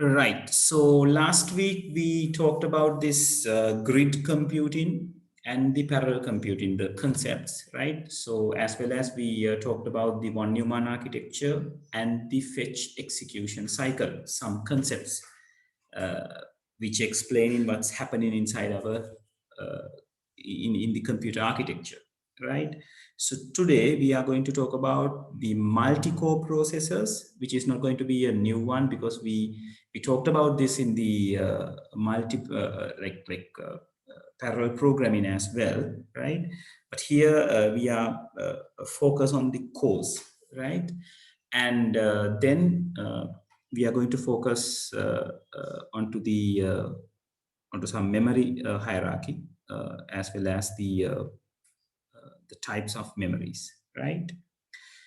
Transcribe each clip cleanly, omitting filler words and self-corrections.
Right. So last week we talked about this grid computing and the parallel computing, the concepts, right? So as well as we talked about the von Neumann architecture and the fetch execution cycle, some concepts uh, which explain what's happening inside our in the computer architecture, right? So today we are going to talk about the multi-core processors, which is not going to be a new one because we talked about this in the parallel programming as well, right? But here we are focused on the cores, right? And then we are going to focus onto some memory hierarchy as well as the types of memories, right?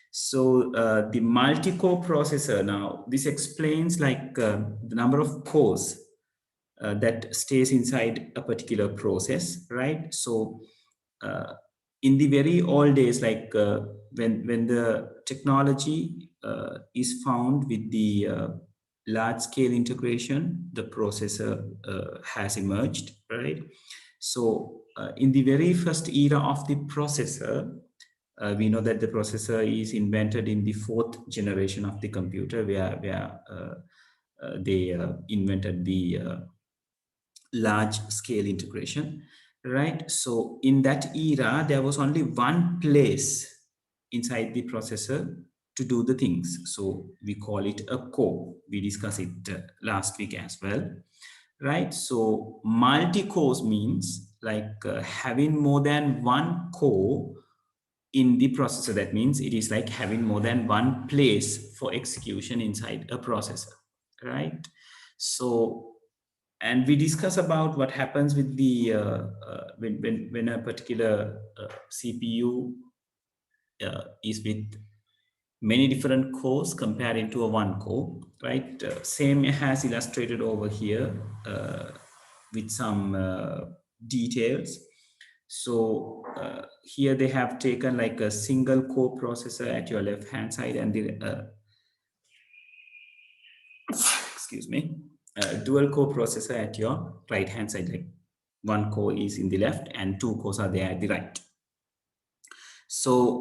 So the multi-core processor, now this explains like the number of cores that stays inside a particular process, right? So uh, in the very old days, like when the technology is found with the large scale integration, the processor has emerged, right? So in the very first era of the processor, we know that the processor is invented in the fourth generation of the computer, where they invented the large scale integration, right? So in that era, there was only one place inside the processor to do the things. So we call it a core. We discussed it last week as well, right? So multi-cores means like having more than one core in the processor. That means it is like having more than one place for execution inside a processor, right? So and we discuss about what happens with the when a particular CPU is with many different cores compared into a one core, right? Same has illustrated over here with some details. So here they have taken like a single core processor at your left hand side and the excuse me, dual core processor at your right hand side. Like one core is in the left and two cores are there at the right. So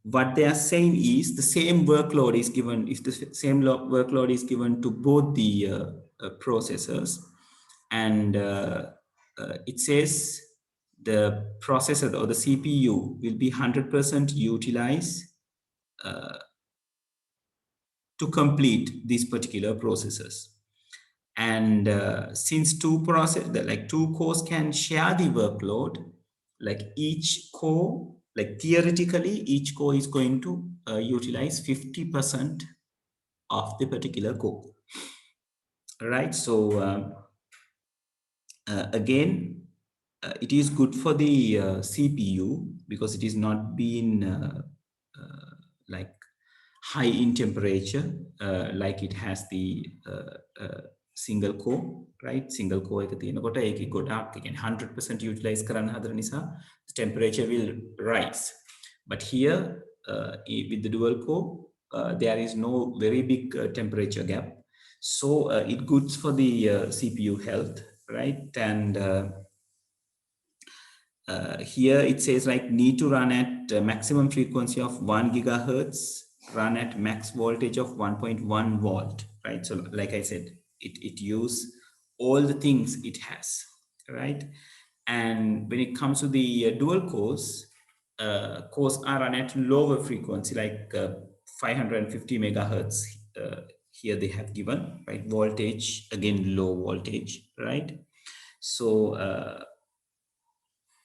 what they are saying is the same workload is given, if the same workload is given to both the processors, and it says the processor or the CPU will be 100% utilized to complete these particular processes. And since two cores can share the workload, like each core, like theoretically, each core is going to utilize 50% of the particular core, right? So again, it is good for the CPU because it is not being like high in temperature, like it has the single core, right? Single core එක තියෙනකොට ඒක ගොඩාක් කියන්නේ 100% utilize කරන්න හදන නිසා the temperature will rise. But here with the dual core, there is no very big temperature gap. So it goods for the CPU health, right? And here it says like need to run at maximum frequency of 1 gigahertz, run at max voltage of 1.1 volt, right? So like I said, it use all the things it has, right? And when it comes to the dual cores are run at lower frequency, like 550 megahertz. Here they have given, right? Voltage, again low voltage, right? So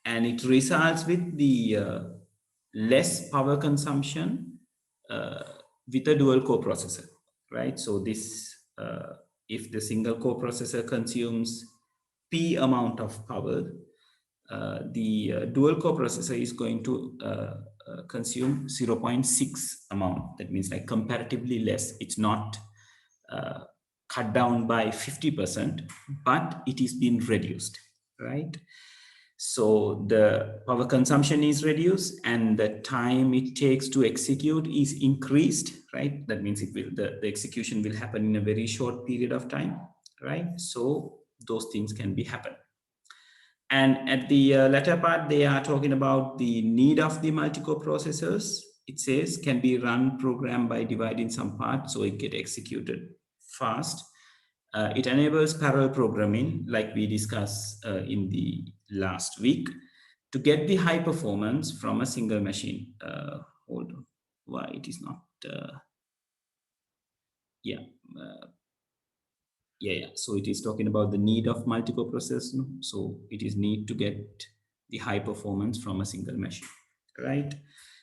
and it results with the less power consumption with a dual core processor, right? So this, if the single core processor consumes P amount of power, the dual core processor is going to consume 0.6 amount. That means like comparatively less. It's not cut down by 50%, but it is being reduced, right? So the power consumption is reduced and the time it takes to execute is increased, right? That means the execution will happen in a very short period of time, right? So those things can be happen. And at the latter part, they are talking about the need of the multi-core processors. It says can be run program by dividing some parts so it get executed fast. It enables parallel programming like we discussed in the last week to get the high performance from a single machine. Hold on, why it is not, yeah. Yeah. So it is talking about the need of multi-core processors. No? So it is need to get the high performance from a single machine, right?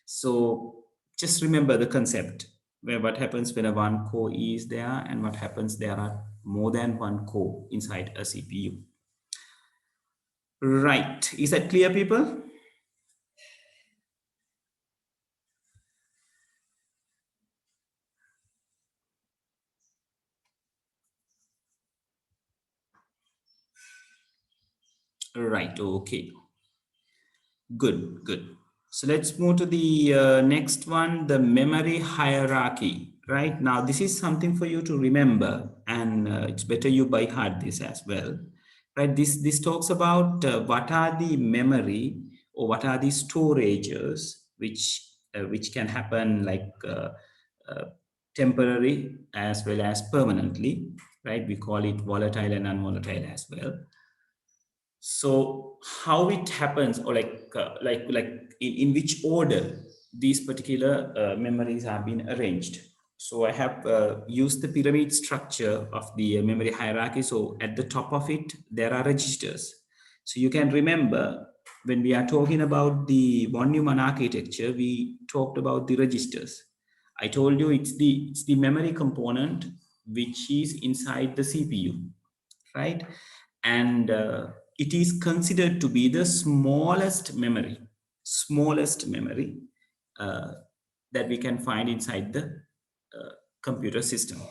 So just remember the concept where what happens when a one core is there and what happens there are more than one core inside a CPU. Right. Is that clear, people? Right. Okay. Good, good. So let's move to the next one, the memory hierarchy. Right now, this is something for you to remember, and it's better you by heart this as well. Right? This talks about what are the memory or what are the storages which can happen like uh, temporary as well as permanently. Right? We call it volatile and non-volatile as well. So how it happens, or like in which order these particular memories have been arranged. So I have used the pyramid structure of the memory hierarchy. So at the top of it there are registers. So you can remember when we are talking about the von Neumann architecture, we talked about the registers. I told you it's the memory component which is inside the CPU, right? And it is considered to be the smallest memory uh, that we can find inside the computer system,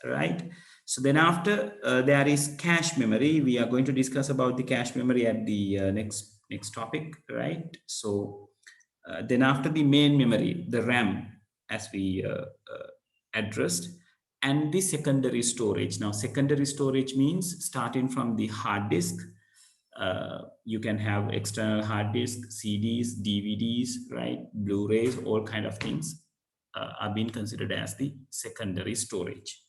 right? So then after there is cache memory. We are going to discuss about the cache memory at the next topic, right? So then after the main memory, the RAM, as we addressed, and the secondary storage. Now, secondary storage means starting from the hard disk. You can have external hard disk, CDs, DVDs, right? Blu-rays, all kind of things are being considered as the secondary storage.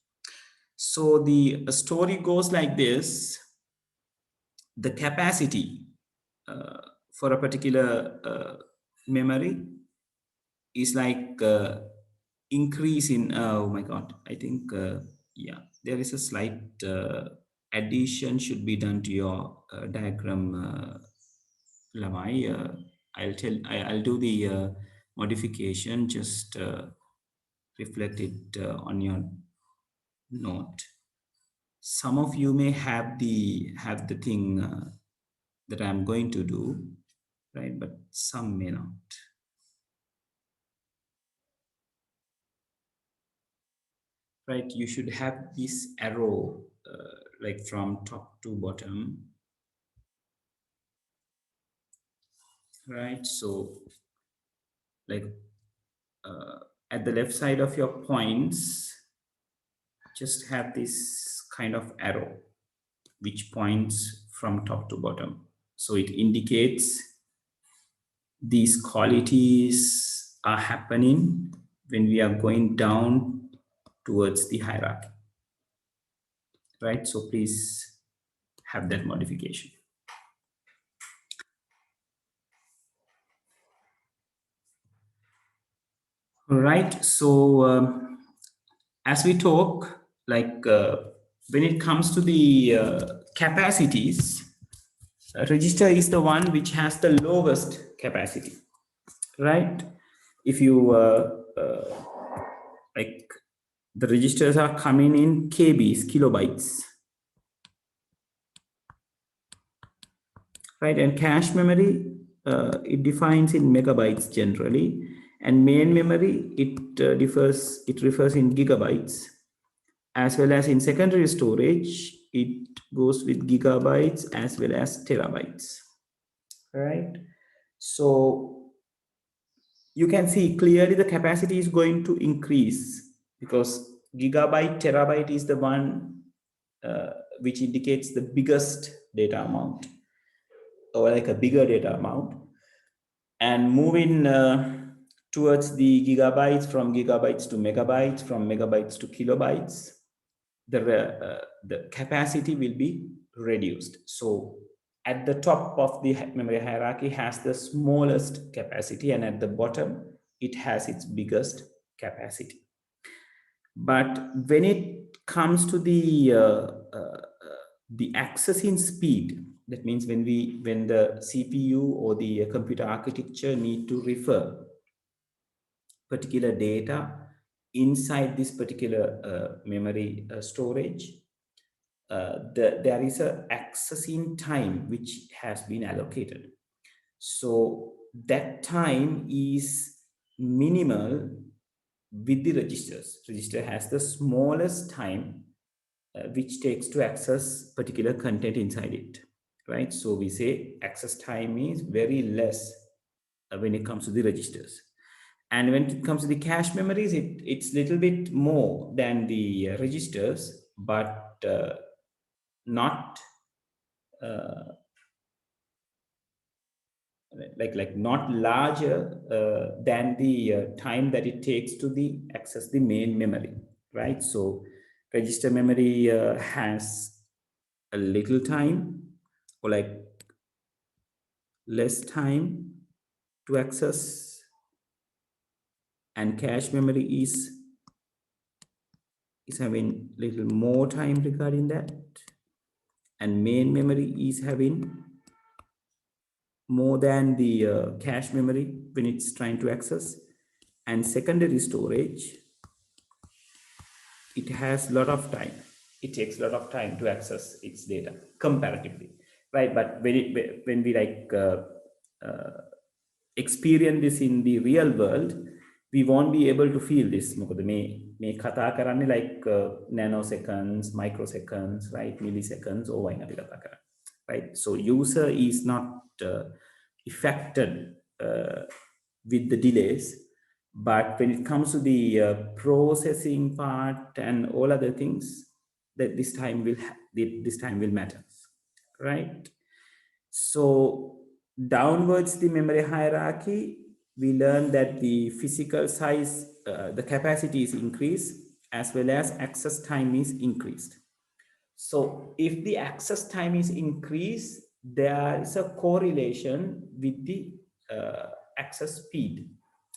So the story goes like this. The capacity for a particular memory is like increase in, oh my god, I think yeah, there is a slight addition should be done to your diagram, Lamai. I'll do the modification, just reflect it on your note. Some of you may have the thing that I'm going to do, right? But some may not. Right, you should have this arrow like from top to bottom, right? So like at the left side of your points, just have this kind of arrow which points from top to bottom. So it indicates these qualities are happening when we are going down towards the hierarchy, right? So please have that modification. All right. So as we talk, like when it comes to the capacities, register is the one which has the lowest capacity, right? If you like the registers are coming in KBs, kilobytes, right? And cache memory, it defines in megabytes generally, and main memory, it refers in gigabytes, as well as in secondary storage, it goes with gigabytes as well as terabytes, right? So you can see clearly the capacity is going to increase because gigabyte, terabyte is the one which indicates the biggest data amount or like a bigger data amount, and moving towards the gigabytes, from gigabytes to megabytes, from megabytes to kilobytes, the capacity will be reduced. So at the top of the memory hierarchy has the smallest capacity, and at the bottom it has its biggest capacity. But when it comes to the accessing speed, that means when the CPU or the computer architecture need to refer particular data inside this particular memory storage, there is a accessing time which has been allocated. So that time is minimal with the registers. Register has the smallest time which takes to access particular content inside it, right? So we say access time is very less when it comes to the registers. And when it comes to the cache memories, it's little bit more than the registers, but not not larger than the time that it takes to the access the main memory, right? So register memory has a little time or like less time to access, and cache memory is having little more time regarding that, and main memory is having more than the cache memory when it's trying to access, and secondary storage, it has a lot of time. It takes a lot of time to access its data comparatively, right? But when we experience this in the real world, we won't be able to feel this. මොකද මේ කතා කරන්නේ like nanoseconds, microseconds, right? Milliseconds or වයින් අපි කතා කරන්නේ, right? So user is not affected with the delays, but when it comes to the processing part and all other things, that this time will matter, right? So downwards the memory hierarchy, we learn that the physical size, the capacity is increased as well as access time is increased. So if the access time is increased, there is a correlation with the access speed,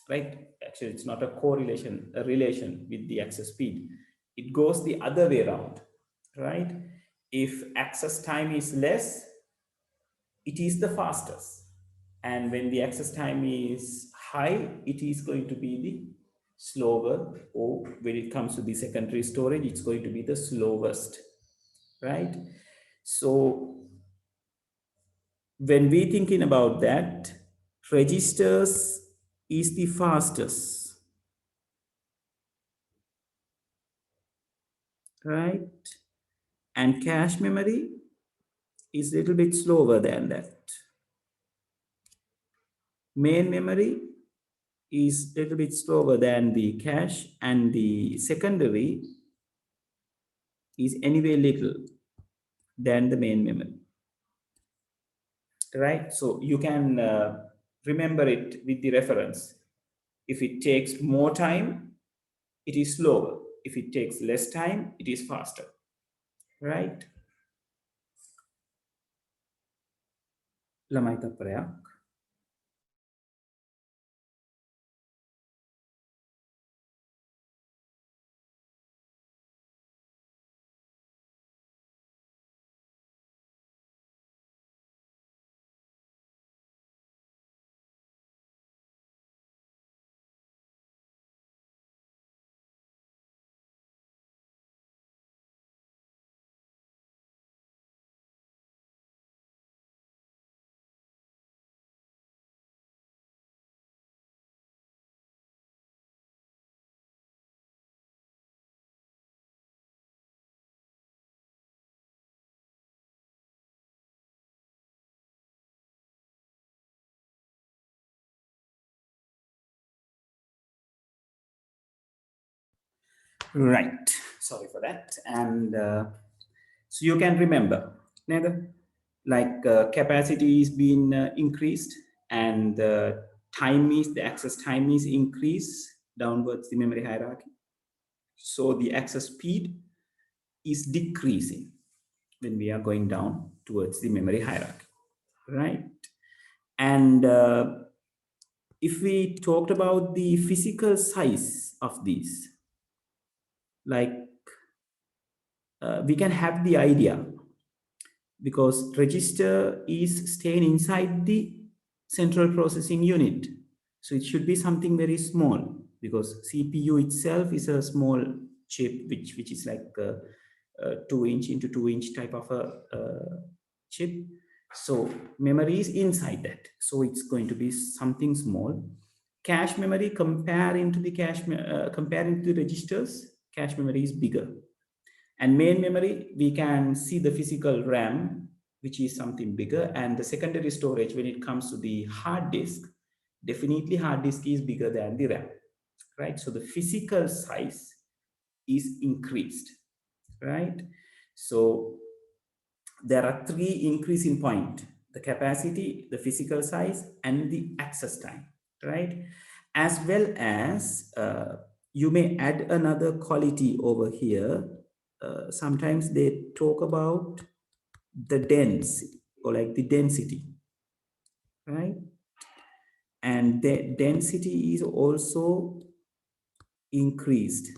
right? Actually, it's not a correlation, a relation with the access speed. It goes the other way around, right? If access time is less, it is the fastest. And when the access time is high, it is going to be the slower, or when it comes to the secondary storage, it's going to be the slowest, right? So when we thinking about that, registers is the fastest, right? And cache memory is a little bit slower than that. Main memory is a little bit slower than the cache, and the secondary is anyway little than the main memory, right? So you can remember it with the reference. If it takes more time, it is slower. If it takes less time, it is faster, right? ළමයි තප්පරයක් Right. Sorry for that. And so you can remember, neither like capacity is being increased, and the access time is increased downwards the memory hierarchy. So the access speed is decreasing when we are going down towards the memory hierarchy, right? And if we talked about the physical size of these, like we can have the idea, because register is staying inside the central processing unit. So it should be something very small, because CPU itself is a small chip, which is like a 2-inch into 2-inch type of a chip. So memory is inside that. So it's going to be something small. Cache memory, comparing to the registers, cache memory is bigger. And main memory, we can see the physical RAM, which is something bigger. And the secondary storage, when it comes to the hard disk, definitely hard disk is bigger than the RAM, right? So the physical size is increased, right? So there are 3 increasing points: the capacity, the physical size, and the access time, right? As well as you may add another quality over here. Sometimes they talk about the density, or like the density, right? And the density is also increased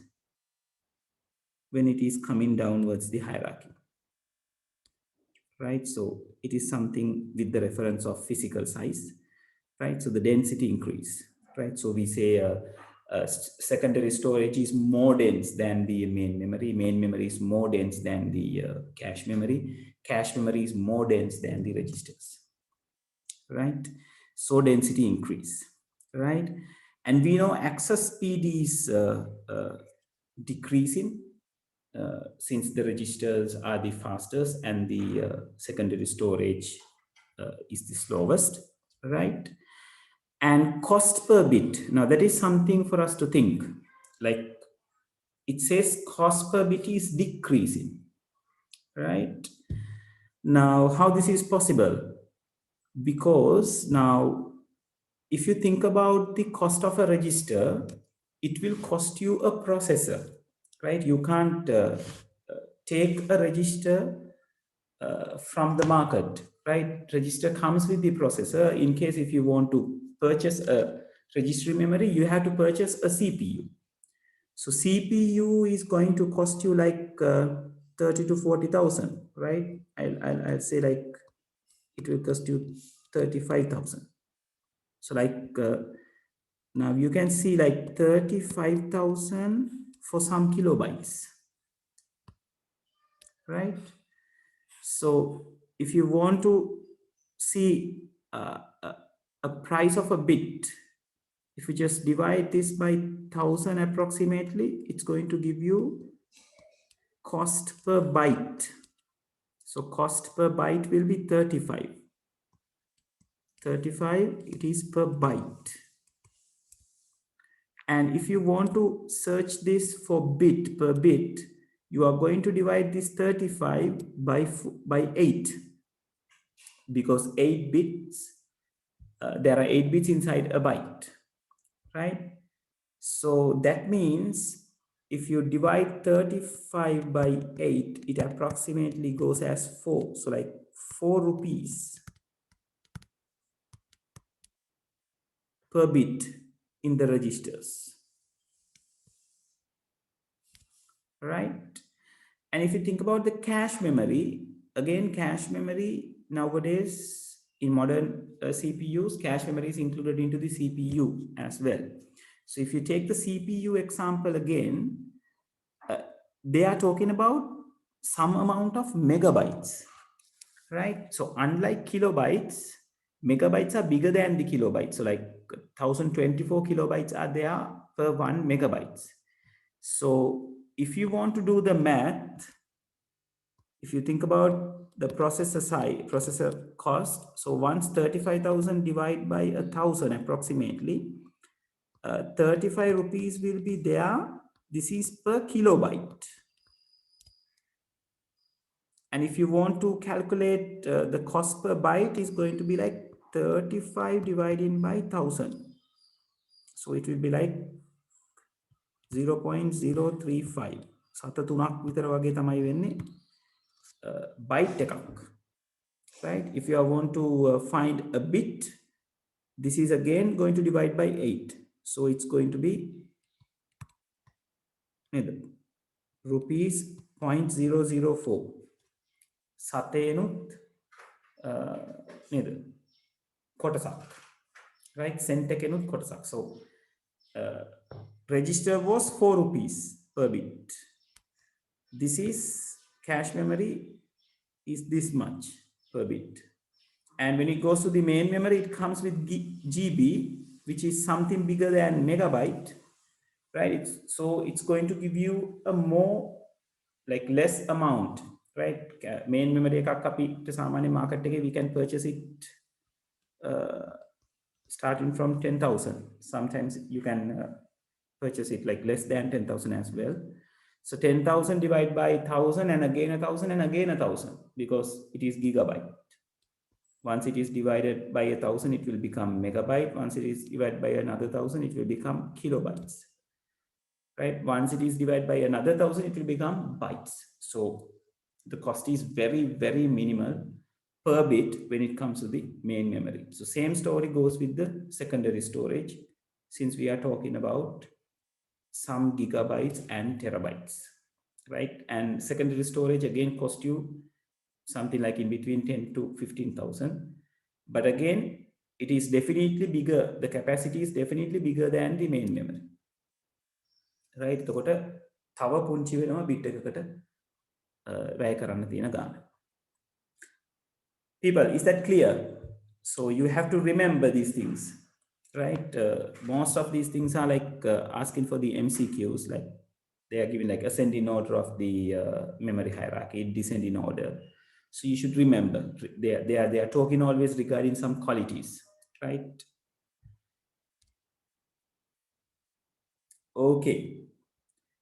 when it is coming downwards the hierarchy, right? So it is something with the reference of physical size, right? So the density increase, right? So we say secondary storage is more dense than the main memory. Main memory is more dense than the cache memory. Cache memory is more dense than the registers, right? So density increase, right? And we know access speed is decreasing since the registers are the fastest and the secondary storage is the slowest, right? And cost per bit, now that is something for us to think. Like it says cost per bit is decreasing, right? Now how this is possible? Because now if you think about the cost of a register, it will cost you a processor, right? You can't take a register from the market, right? Register comes with the processor. In case if you want to purchase a registry memory, you have to purchase a CPU. So CPU is going to cost you like 30 to 40,000, right? I'll say like it will cost you 35,000. So like now you can see like 35,000 for some kilobytes, right? So if you want to see a price of a bit, if you just divide this by 1,000 approximately, it's going to give you cost per byte. So cost per byte will be 35. 35, it is per byte. And if you want to search this for bit per bit, you are going to divide this 35 by 8, because 8 bits, there are 8 bits inside a byte, right? So that means if you divide 35 by 8, it approximately goes as 4. So like 4 rupees per bit in the registers, right? And if you think about the cache memory, again, cache memory nowadays in modern CPUs, cache memory is included into the CPU as well. So if you take the CPU example again, they are talking about some amount of megabytes, right? So unlike kilobytes, megabytes are bigger than the kilobytes. So like 1024 kilobytes are there per 1 megabytes. So if you want to do the math, if you think about the processor size, processor cost, so once 35,000 divided by 1,000 approximately, 35 rupees will be there This is per kilobyte. And if you want to calculate the cost per byte, is going to be like 35 divided by 1000. So it will be like 0.035. සත තුනක් විතර වගේ තමයි වෙන්නේ byte එකක්. Right? If you want to find a bit, this is again going to divide by 8. So it's going to be rupees 0.004. සතේනුත් නේද? කොටසක්. Right? Cent එකෙනුත් කොටසක්. So register was 4 rupees per bit. This is cache memory is this much per bit. And when it goes to the main memory, it comes with GB, which is something bigger than megabyte, right? So it's going to give you a more, like less amount, right? Main memory එකක් අපිට සාමාන්‍ය market එකේ we can purchase it starting from 10,000. Sometimes you can purchase it like less than 10,000 as well. So 10,000 divided by 1,000 and again 1,000 and again 1,000 because it is gigabyte. Once it is divided by 1,000, it will become megabyte. Once it is divided by another 1,000, it will become kilobytes. Right? Once it is divided by another 1,000, it will become bytes. So the cost is very, very minimal per bit when it comes to the main memory. So same story goes with the secondary storage, since we are talking about some gigabytes and terabytes, right? And secondary storage again cost you something like in between 10 to 15,000. But again, it is definitely bigger. The capacity is definitely bigger than the main memory, right? එතකොට තව පුංචි වෙනවා bit එකකට වැය කරන්න තියෙන ගාන. People, is that clear? So you have to remember these things, right? Most of these things are like asking for the MCQs, like they are given like ascending order of the memory hierarchy, descending order. So you should remember they are talking always regarding some qualities, right? Okay.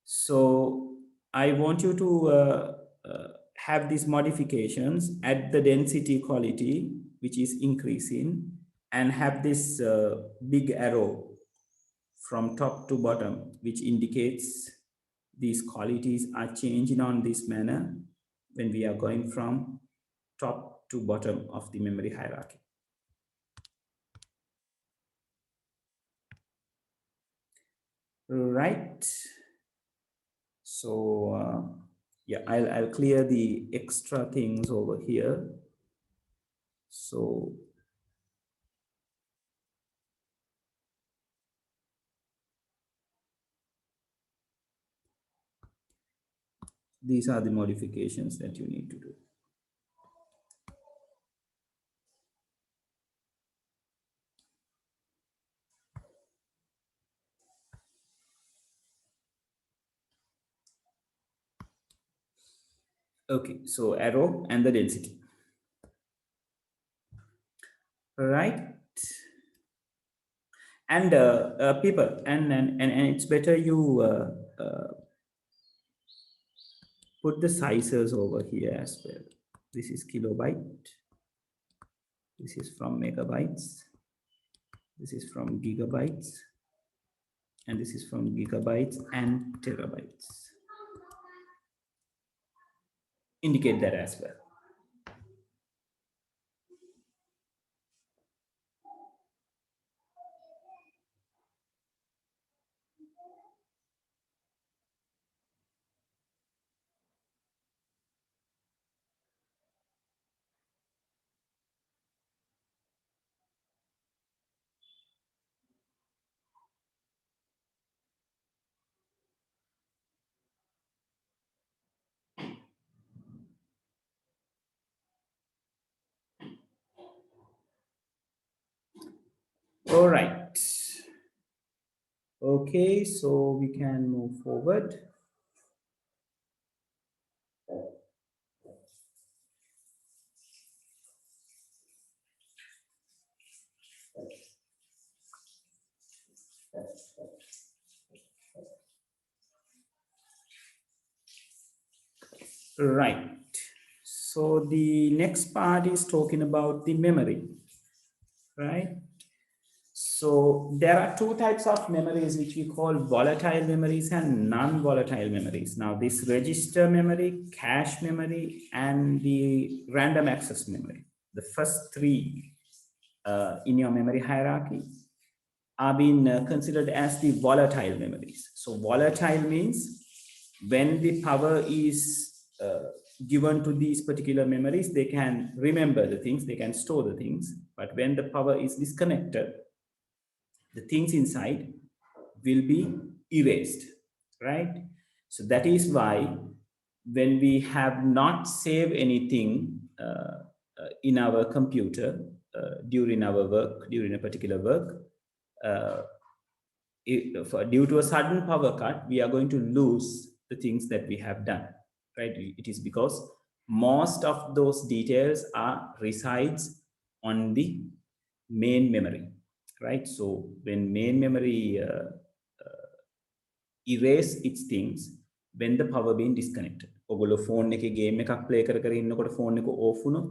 So I want you to have these modifications at the density quality, which is increasing, and have this big arrow from top to bottom, which indicates these qualities are changing on this manner when we are going from top to bottom of the memory hierarchy. Right. So yeah, I'll clear the extra things over here. So these are the modifications that you need to do. Okay, so arrow and the density. Right. And people, and it's better you put the sizes over here as well. This is kilobyte. This is from megabytes. This is from gigabytes. And this is from gigabytes and terabytes. Indicate that as well. All right. Okay, so we can move forward. Right. So the next part is talking about the memory, right? So there are two types of memories which we call volatile memories and non-volatile memories. Now this register memory, cache memory, and the random access memory, the first three in your memory hierarchy are being considered as the volatile memories. So volatile means when the power is given to these particular memories, they can remember the things, they can store the things. But when the power is disconnected, the things inside will be erased, right? So that is why when we have not saved anything in our computer during our work, during a particular work, uh, due to a sudden power cut, we are going to lose the things that we have done, right? It is because most of those details are resides on the main memory, right? So when main memory erase its things when the power being disconnected. ඔගොල්ලෝ phone එකේ game එකක් play කර ඉන්නකොට phone එක off වුණොත්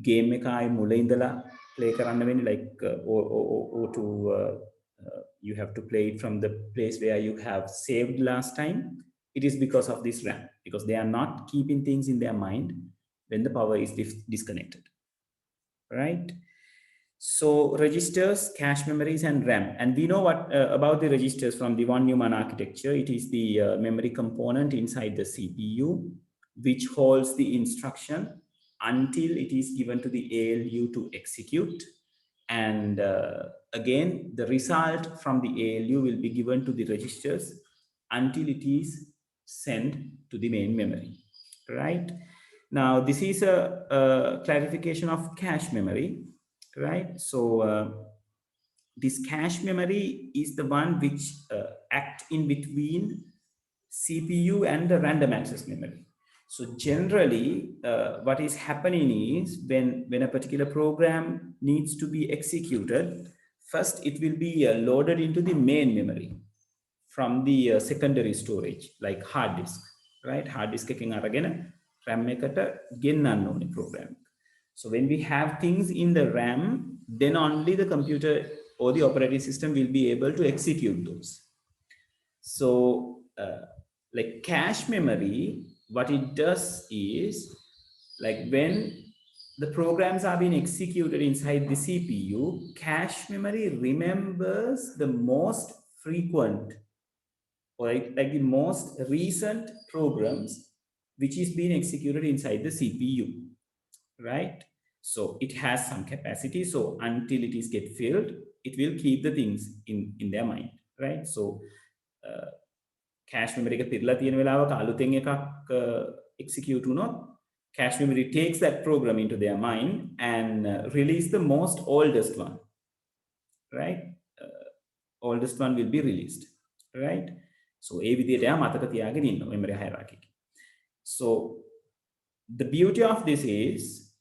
game එක ආයේ මුල ඉඳලා ප්ලේ කරන්න වෙන්නේ like or to you have to play it from the place where you have saved last time. It is because of this RAM, because they are not keeping things in their mind when the power is disconnected, right? So registers, cache memories, and RAM. And we know what about the registers from the von Neumann architecture. It is the memory component inside the CPU, which holds the instruction until it is given to the ALU to execute. And again, the result from the ALU will be given to the registers until it is sent to the main memory, right? Now, this is a clarification of cache memory, right? So this cache memory is the one which act in between CPU and the random access memory. So generally, what is happening is when a particular program needs to be executed, first it will be loaded into the main memory from the secondary storage, like hard disk, right? Hard disk එකකින් අරගෙන RAM එකට ගෙන්නන්න ඕනේ program. So when we have things in the RAM, then only the computer or the operating system will be able to execute those. So like cache memory, what it does is, like when the programs are being executed inside the CPU, cache memory remembers the most frequent, like the most recent programs which is being executed inside the CPU, right? So it has some capacity. So until it is get filled, it will keep the things in their mind, right? So cache memory එක පිරලා තියෙන වෙලාවක අලුතෙන් එකක් execute වුණොත් cache memory takes that program into their mind and release the most oldest one, right? Oldest one will be released, right? So ඒ විදිහට යා මතක තියාගෙන ඉන්න memory hierarchy. So the beauty of this is,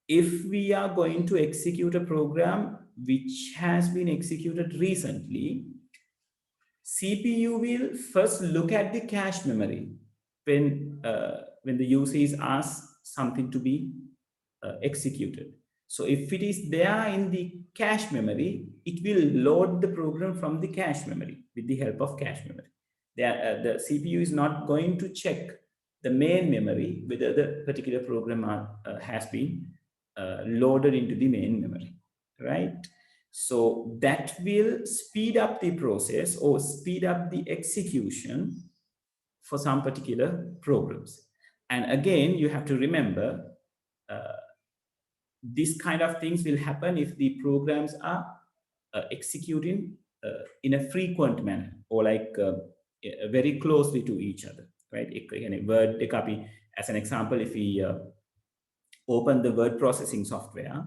if we are going to execute a program which has been executed recently, CPU will first look at the cache memory when the user is asked something to be executed. So if it is there in the cache memory, it will load the program from the cache memory with the help of cache memory. The CPU is not going to check the main memory whether the particular program has been loaded into the main memory, right? So that will speed up the process or speed up the execution for some particular programs. And again, you have to remember this kind of things will happen if the programs are executing in a frequent manner or like very closely to each other, right? Word copy, as an example, if we open the word processing software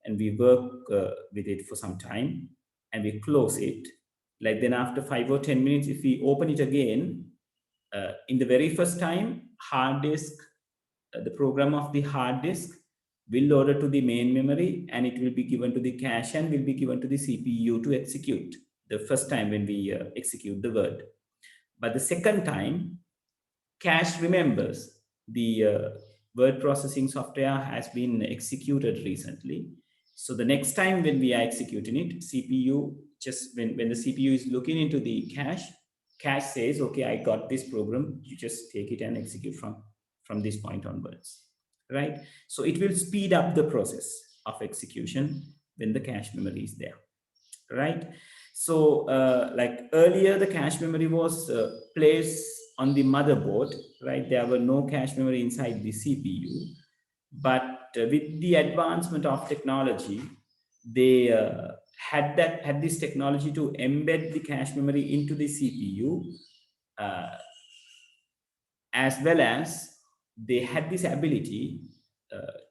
and we work with it for some time and we close it, like then after 5 or 10 minutes, if we open it again, in the very first time, hard disk, the program of the hard disk will load it to the main memory and it will be given to the cache and will be given to the CPU to execute the first time when we execute the word. But the second time, cache remembers the word processing software has been executed recently. So the next time when we are executing it, CPU, just when the CPU is looking into the cache says, okay, I got this program, you just take it and execute from this point onwards, right? So it will speed up the process of execution when the cache memory is there, right? So like earlier, the cache memory was placed on the motherboard, right? There were no cache memory inside the CPU. But with the advancement of technology, they had this technology to embed the cache memory into the CPU, uh, as well as they had this ability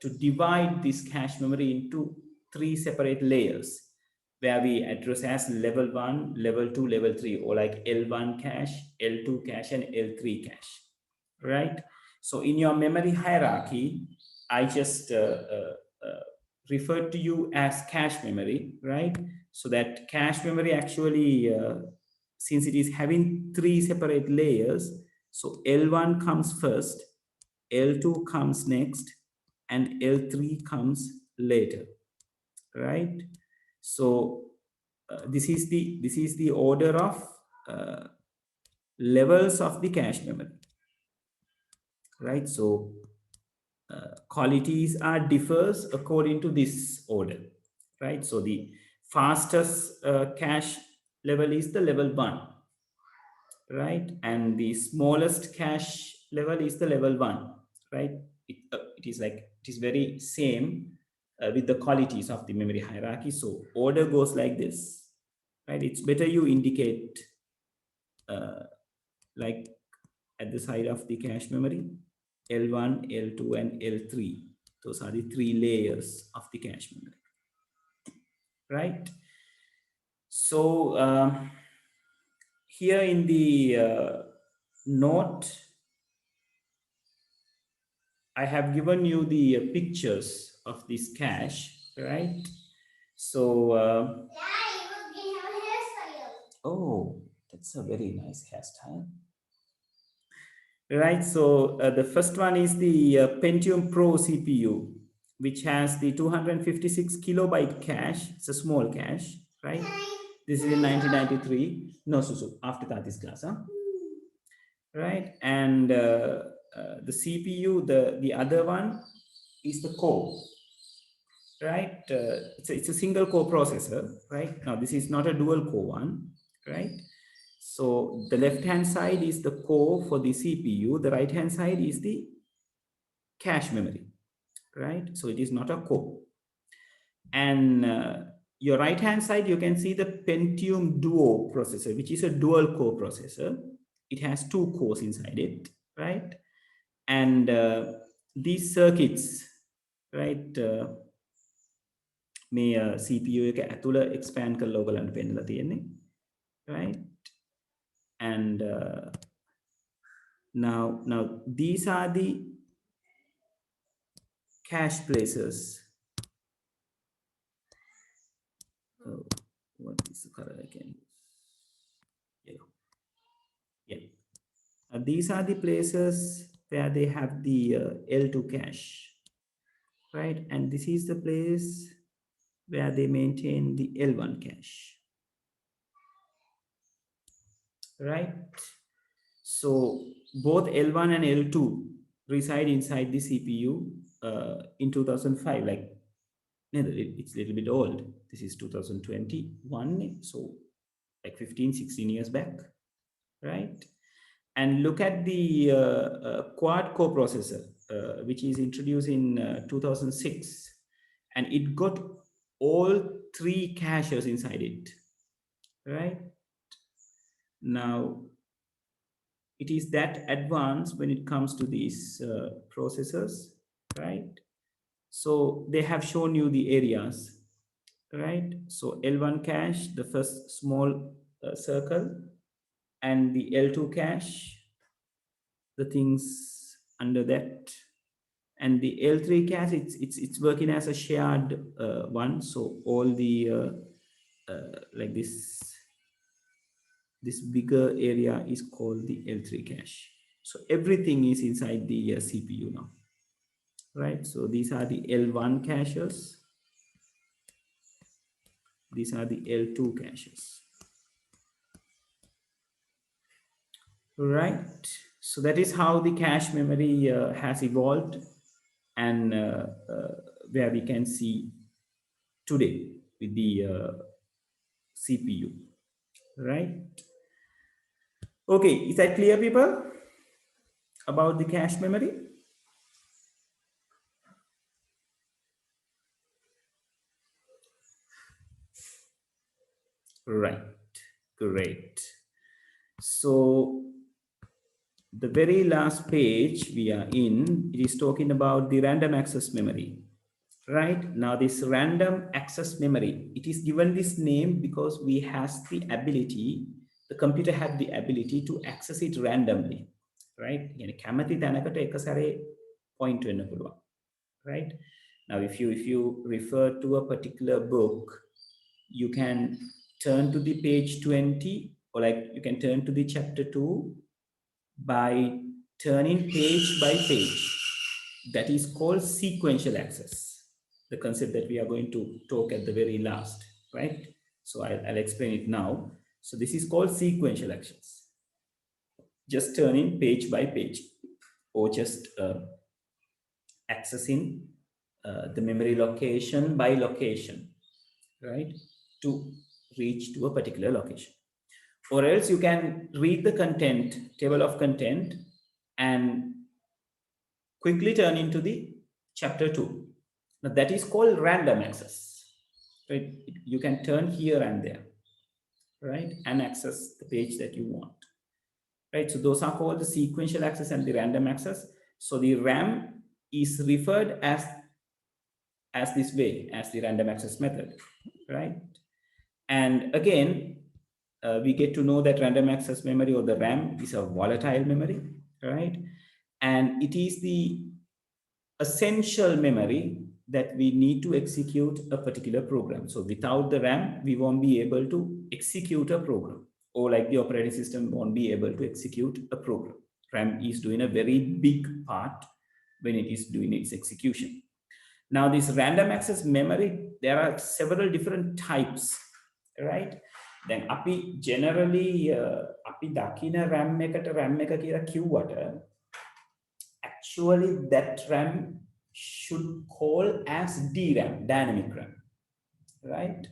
to divide this cache memory into three separate layers, where we address as level 1, level 2, level 3, or like L1 cache, L2 cache, and L3 cache, right? So in your memory hierarchy, I just referred to you as cache memory, right? So that cache memory actually, since it is having three separate layers, so L1 comes first, L2 comes next, and L3 comes later, right? So this is the order of uh, levels of the cache memory, right? So qualities are differs according to this order, right? So the fastest cache level is the level 1, right? And the smallest cache level is the level 1, right? It is like, it is very same with the qualities of the memory hierarchy. So order goes like this, right? It's better you indicate like at the side of the cache memory, L1, L2, and L3. Those are the three layers of the cache memory, right? So here in the note, I have given you the pictures of this cache, right? So, oh, that's a very nice hairstyle. Right, so the first one is the Pentium Pro CPU, which has the 256 kilobyte cache. It's a small cache, right? This is in 1993. No, Susu, after that is class, huh? Right, and the CPU, the other one is the core, right? It's a single core processor, right? Now, this is not a dual core one, right? So the left-hand side is the core for the CPU. The right-hand side is the cache memory, right? So it is not a core. And your right-hand side, you can see the Pentium Duo processor, which is a dual core processor. It has two cores inside it, right? And these circuits, right? මේ CPU එක ඇතුළ expand කරලා ඔයගලන්ට පෙන්නලා තියෙන්නේ, right? And now these are the cache places. Oh, what is the color again? Yellow. Yeah. These are the places where they have the L2 cache, right? And this is the place where they maintain the L1 cache, right? So both L1 and L2 reside inside the CPU in 2005. Like, it's a little bit old. This is 2021, so like 15, 16 years back, right? And look at the quad core processor, which is introduced in 2006, and it got all three caches inside it, right? Now, it is that advanced when it comes to these processors, right? So they have shown you the areas, right? So L1 cache, the first small circle, and the L2 cache, the things under that, and the L3 cache, it's working as a shared one. So all the like this bigger area is called the L3 cache. So everything is inside the CPU now, right? So these are the L1 caches. These are the L2 caches, right? So that is how the cache memory has evolved, and where we can see today with the CPU, right? Okay, is that clear, people, about the cache memory? Right, great. So the very last page we are in, it is talking about the random access memory. Right now, this random access memory, it is given this name because we has the ability, the computer had the ability to access it randomly, right? Yani කැමති තැනකට එක සැරේ point වෙන්න පුළුවන්, right? Now, if you refer to a particular book, you can turn to the page 20, or like you can turn to the chapter 2 by turning page by page. That is called sequential access, the concept that we are going to talk at the very last, right? So I'll explain it now. So this is called sequential access. Just turning page by page, or just accessing the memory location by location, right? To reach to a particular location. Or else you can read the content, table of content, and quickly turn into the chapter 2. Now that is called random access, right? You can turn here and there, right? And access the page that you want, right? So those are called the sequential access and the random access. So the RAM is referred as this way, as the random access method, right? And again, we get to know that random access memory, or the RAM, is a volatile memory, right? And it is the essential memory that we need to execute a particular program. So without the RAM, we won't be able to execute a program, or like the operating system won't be able to execute a program. RAM is doing a very big part when it is doing its execution. Now, this random access memory, there are several different types, right? Then අපි generally අපි දකින RAM එකට RAM එක කියලා කිව්වට, actually that RAM should call as DRAM, dynamic RAM, right?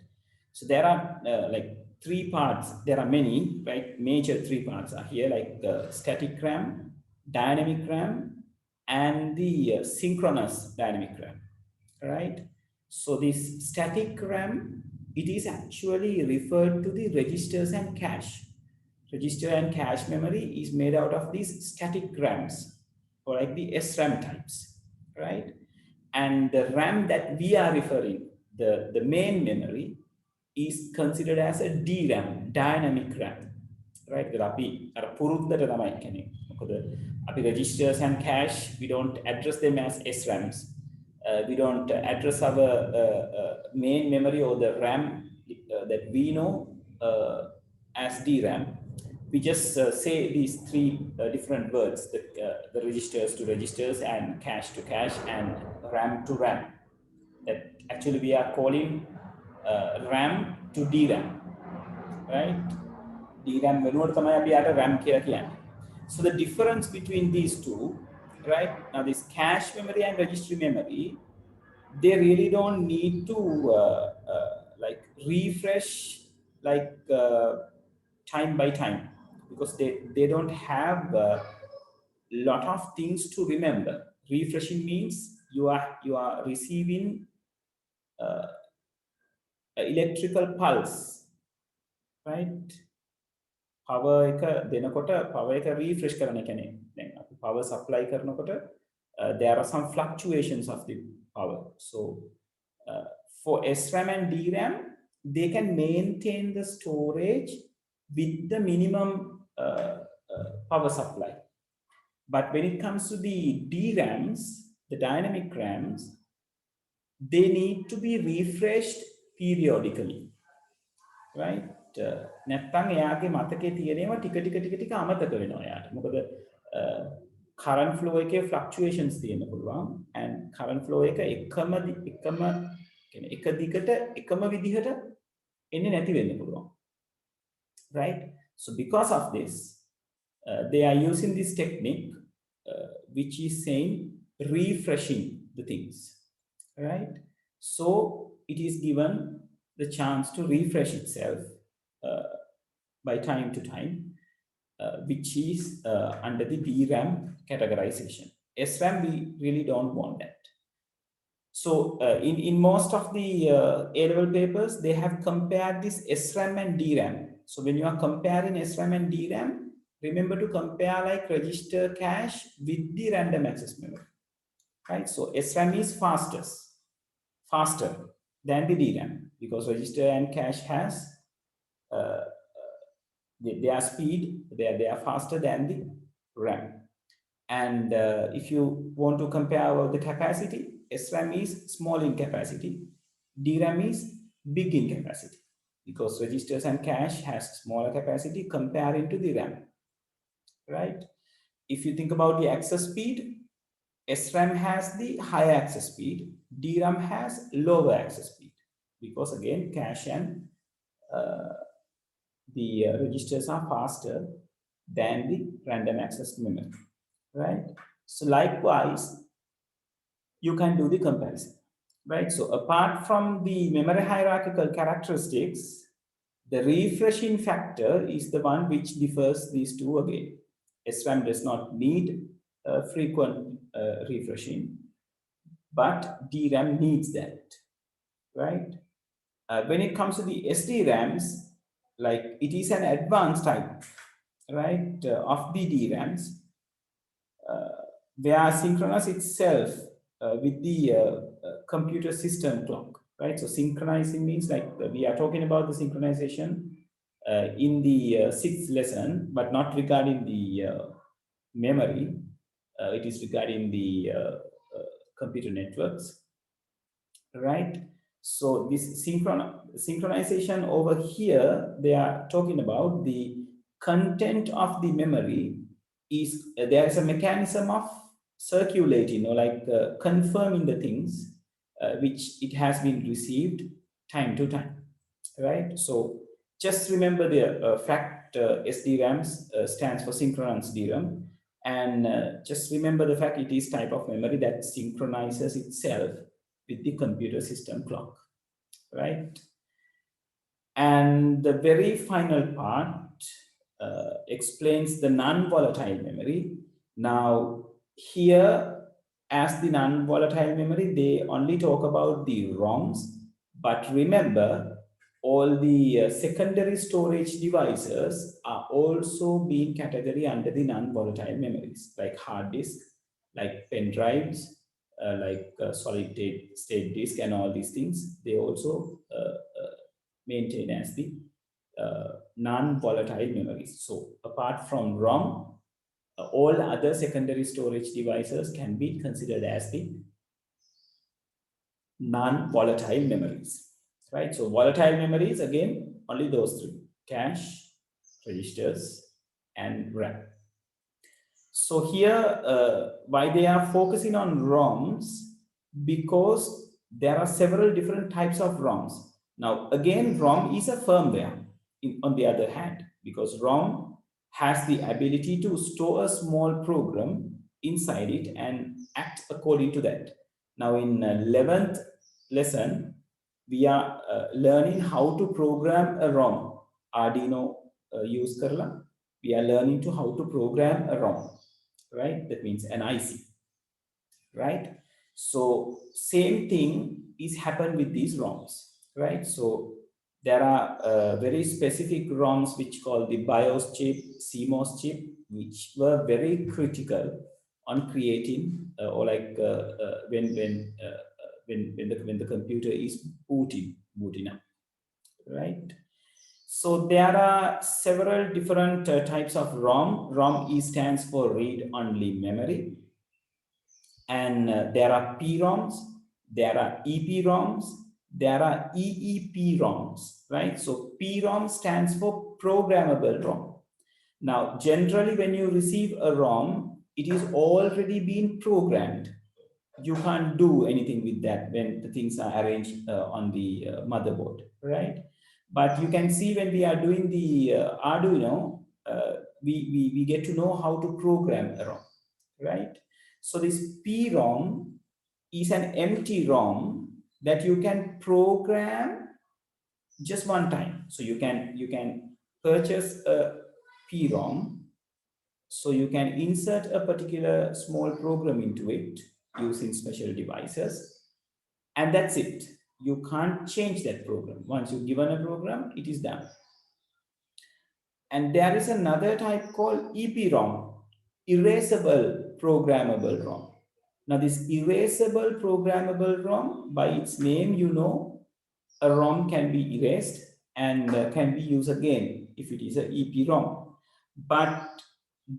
So there are like three parts. There are many, right? Major three parts are here, like static RAM, dynamic RAM, and the synchronous dynamic RAM, right? So this static RAM, it is actually referred to the registers and cache. Register and cache memory is made out of these static RAMs, or like the SRAM types, right? And the RAM that we are referring, the main memory, is considered as a DRAM, dynamic RAM, right? අපි registers and cache, we don't address them as SRAMs. We don't address our main memory or the RAM that we know as DRAM. We just say these three different words, the registers to registers, and cache to cache, and RAM to RAM. That actually we are calling RAM to DRAM, right? DRAM වෙනුවට තමයි අපි යාට RAM කියලා කියන්නේ. So the difference between these two, right? Now this cache memory and registry memory, they really don't need to like refresh like time by time, because they don't have a lot of things to remember. Refreshing means you are receiving electrical pulse, right? Power එක දෙනකොට power එක refresh කරන එකනේ. දැන් අපි power supply කරනකොට there are some fluctuations of the power. So for SRAM and DRAM, they can maintain the storage with the minimum power supply. But when it comes to the DRAMs, the dynamic RAMs, they need to be refreshed periodically, right? නැත්තම් එයාගේ මතකේ තියෙනේවා ටික ටික අමතක වෙනවා යාට. මොකද current flow එකේ fluctuations තියෙන්න පුළුවන් and current flow එක එකම කියන්නේ එක දිගට එකම විදිහට එන්නේ නැති වෙන්න පුළුවන්, right? So because of this they are using this technique which is saying refreshing the things, right? So it is given the chance to refresh itself by time to time, which is under the DRAM categorization. SRAM, we really don't want that. So in most of the A-level papers, they have compared this SRAM and DRAM. So when you are comparing SRAM and DRAM, remember to compare like register cache with the random access memory, right? So SRAM is faster than the DRAM because register and cache has their speed, they are faster than the RAM. And if you want to compare the capacity, SRAM is small in capacity, DRAM is big in capacity because registers and cache has smaller capacity comparing to the RAM, right? If you think about the access speed, SRAM has the higher access speed, DRAM has lower access speed because again cache and the registers are faster than the random access memory, right? So likewise, you can do the comparison, right? So apart from the memory hierarchical characteristics, the refreshing factor is the one which differs these two again. SRAM does not need frequent refreshing, but DRAM needs that, right? When it comes to the SDRAMs, like it is an advanced type, right, of the DRAMs, where synchronize itself with the computer system clock, right? So synchronizing means like we are talking about the synchronization in the sixth lesson, but not regarding the memory. It is regarding the computer networks, right? So this synchronization over here, they are talking about the content of the memory is there is a mechanism of circulating or like confirming the things which it has been received time to time, right? So just remember the fact SDRAMs stands for synchronous DRAM, and just remember the fact it is type of memory that synchronizes itself with the computer system clock, right? And the very final part explains the non-volatile memory. Now, here, as the non-volatile memory, they only talk about the ROMs, but remember, all the secondary storage devices are also being category under the non-volatile memories, like hard disk, like pen drives, like solid state disk, and all these things. They also maintain as the non-volatile memories. So apart from ROM, all other secondary storage devices can be considered as the non-volatile memories, right? So volatile memories, again, only those three: cache, registers, and RAM. So here, why they are focusing on ROMs? Because there are several different types of ROMs. Now, again, ROM is a firmware on the other hand, because ROM has the ability to store a small program inside it and act according to that. Now, in 11th lesson, we are learning how to program a ROM. Arduino use karla. We are learning to how to program a ROM, right? That means an IC, right? So same thing is happened with these ROMs, right? So there are very specific ROMs which called the BIOS chip, CMOS chip, which were very critical on creating or like when the computer is booting up, right? So there are several different types of ROM. ROM stands for read-only memory, and there are PROMs, there are EPROMs, there are EEPROMs, right? So PROM stands for Programmable ROM. Now, generally, when you receive a ROM, it is already been programmed. You can't do anything with that when the things are arranged on the motherboard, right? But you can see when we are doing the Arduino, we get to know how to program a ROM, right? So this PROM is an empty ROM that you can program just one time. So you can purchase a PROM. So you can insert a particular small program into it using special devices, and that's it. You can't change that program. Once you've given a program, it is done. And there is another type called EPROM, Erasable Programmable ROM. Now this Erasable Programmable ROM, by its name, you know, a ROM can be erased and can be used again if it is an EPROM. But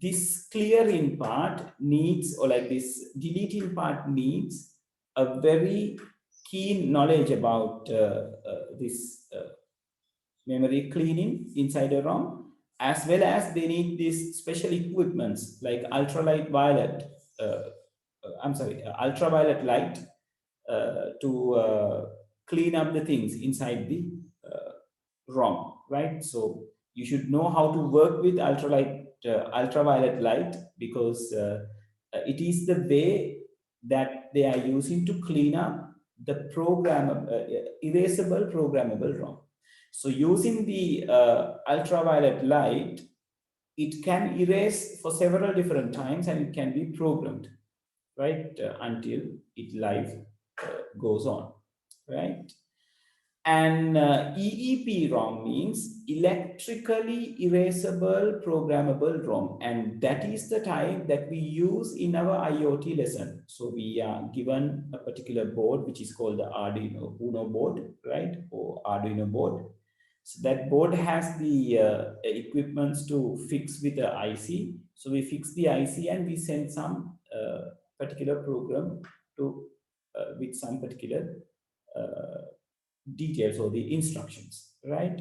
this clearing part needs, or like this deleting part needs, a very keen knowledge about this memory cleaning inside a ROM, as well as they need these special equipments like ultraviolet light to clean up the things inside the ROM, right? So you should know how to work with ultraviolet light, because it is the way that they are using to clean up the erasable programmable ROM. So using the ultraviolet light, it can erase for several different times, and it can be programmed, right, until it life goes on, right? And EEPROM means electrically erasable programmable ROM, and that is the type that we use in our IoT lesson. So we are given a particular board which is called the Arduino Uno board, right, or Arduino board. So that board has the equipments to fix with the IC. So we fix the IC and we send some particular program to with some particular details or the instructions, right?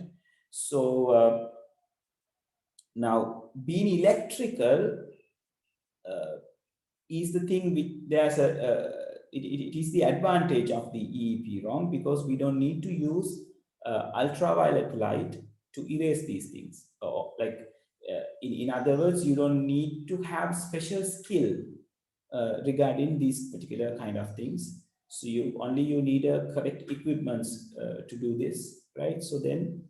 So now being electrical is the thing which there's it is the advantage of the EEPROM, because we don't need to use ultraviolet light to erase these things. Or like in other words, you don't need to have special skill regarding these particular kind of things. So you need a correct equipments to do this, right? So then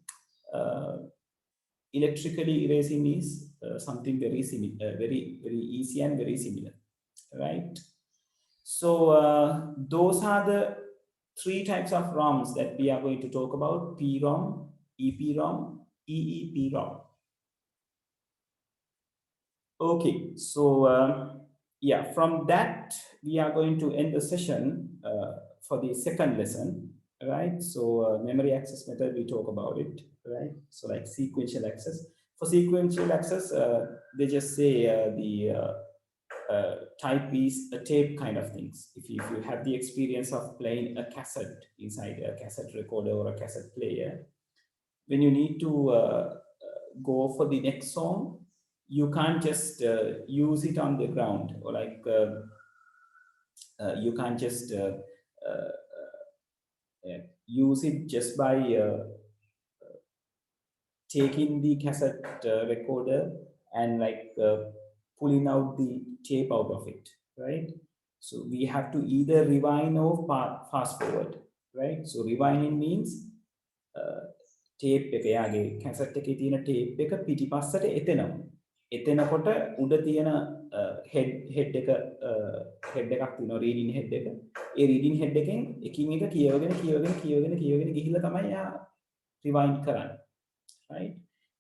electrically erasing is something very similar, very easy and very similar, right? So those are the three types of ROMs that we are going to talk about: PROM, EPROM, EEPROM. Okay, so yeah, from that we are going to end the session for the second lesson, right? So memory access method, we talk about it, right? So like sequential access. For sequential access, they just say the type is a tape kind of things. If you have the experience of playing a cassette inside a cassette recorder or a cassette player, when you need to go for the next song, you can't just use it on the ground, or like you can't just use it just by taking the cassette recorder and like pulling out the tape out of it, right? So we have to either rewind or fast forward, right? So rewinding means tape එක යාගේ cassette එකේ තියෙන tape එක පිටිපස්සට එතෙනවා. එතෙනකොට උඩ තියෙන head එකක් තියෙනවා, reading head එක. ඒ reading head එකෙන් එකින් එක කියවගෙන ගිහිල්ලා තමයි යා rewind කරන්නේ. Right?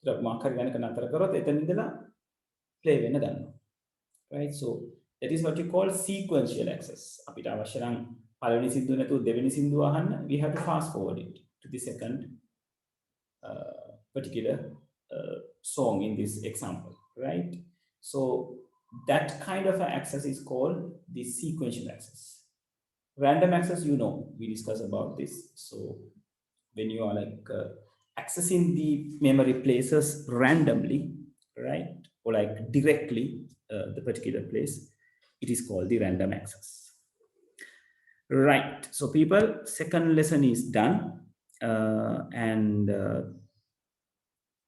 So මොකක් හරි වෙනක නතර කරොත් එතන ඉඳලා play වෙන්න ගන්නවා. Right? So that is what you call sequential access. අපිට අවශ්‍ය නම් පළවෙනි සින්දුව නැතුව දෙවෙනි සින්දුව අහන්න, we have to fast forward it to the second particular song in this example, right? So that kind of access is called the sequential access. Random access, you know, we discussed about this. So when you are like accessing the memory places randomly, right, or like directly, the particular place, it is called the random access. Right. So people, second lesson is done. And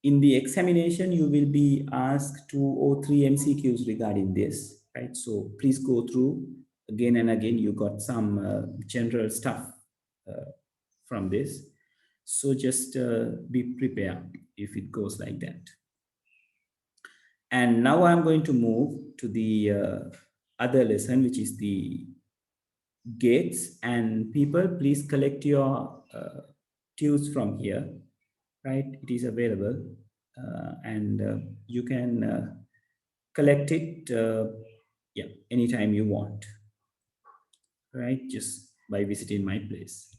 in the examination, you will be asked 2 or 3 MCQs regarding this, right? So please go through again and again. You got some general stuff from this. So just be prepared if it goes like that. And now I'm going to move to the other lesson, which is the gates. And people, please collect your tools from here, right? It is available, and you can collect it yeah, anytime you want, right? Just by visiting my place.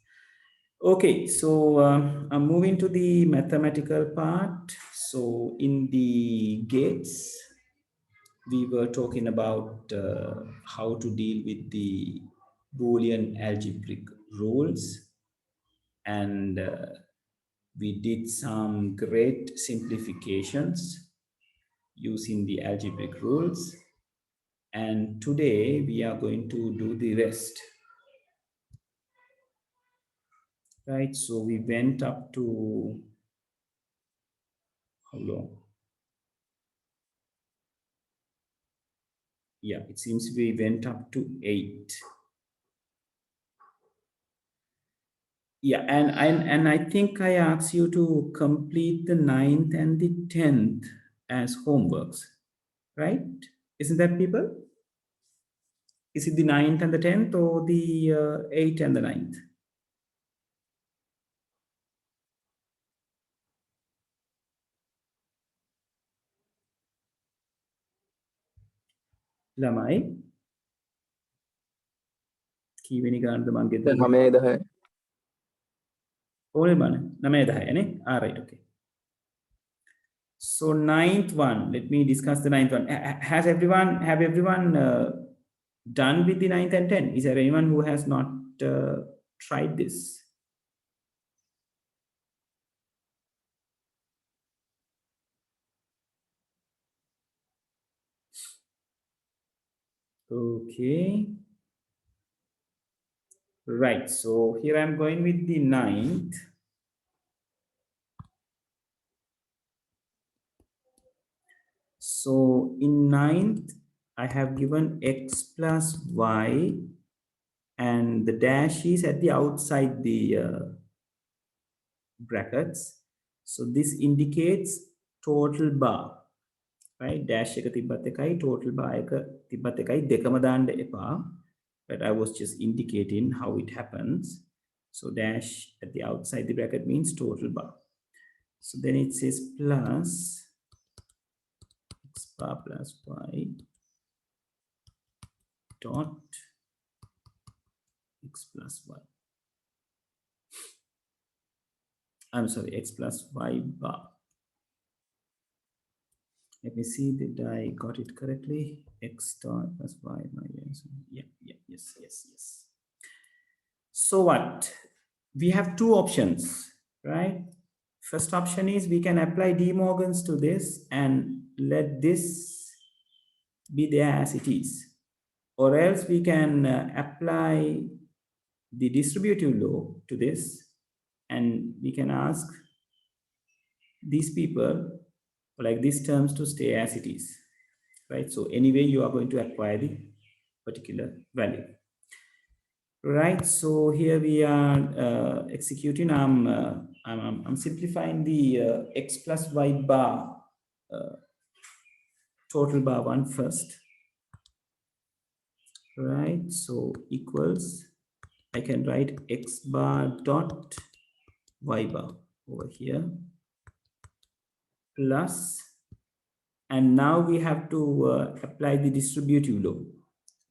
Okay, so I'm moving to the mathematical part. So in the gates, we were talking about how to deal with the Boolean algebraic rules, and we did some great simplifications using the algebraic rules. And today we are going to do the rest, right? So we went up to, how long? Yeah, it seems we went up to 8. Yeah, and I think I asked you to complete the 9th and the 10th as homeworks, right? Isn't that, people? Is it the 9th and the 10th, or the 8th and the 9th? ළමයි කීවෙනි ගානද මං ගෙදර දැන් 9 10 ඕනේ බණ 9 10 නේ. Ah, right, okay. So 9th one, let me discuss the 9th one. Have everyone done with the 9th and 10th? Is there anyone who has not tried this? Okay. Right, so here I'm going with the 9th. So in 9th, I have given x plus y, and the dash is at the outside the brackets. So this indicates total bar, right? Dash එක තිබ්බත් එකයි, total bar එක තිබ්බත් එකයි, දෙකම දාන්න එපා. But I was just indicating how it happens. So dash at the outside the bracket means total bar. So then it says plus x bar plus y dot x plus y. I'm sorry, x plus y bar. Let me see that I got it correctly. X dot plus y minus, yeah, yes. So what? We have two options, right? First option is we can apply De Morgan's to this and let this be there as it is. Or else we can apply the distributive law to this, and we can ask these people, like these terms, to stay as it is, right? So anyway, you are going to acquire the particular value, right? So here we are executing. I'm simplifying the x plus y bar total bar one first, right? So equals, I can write x bar dot y bar over here plus, and now we have to apply the distributive law,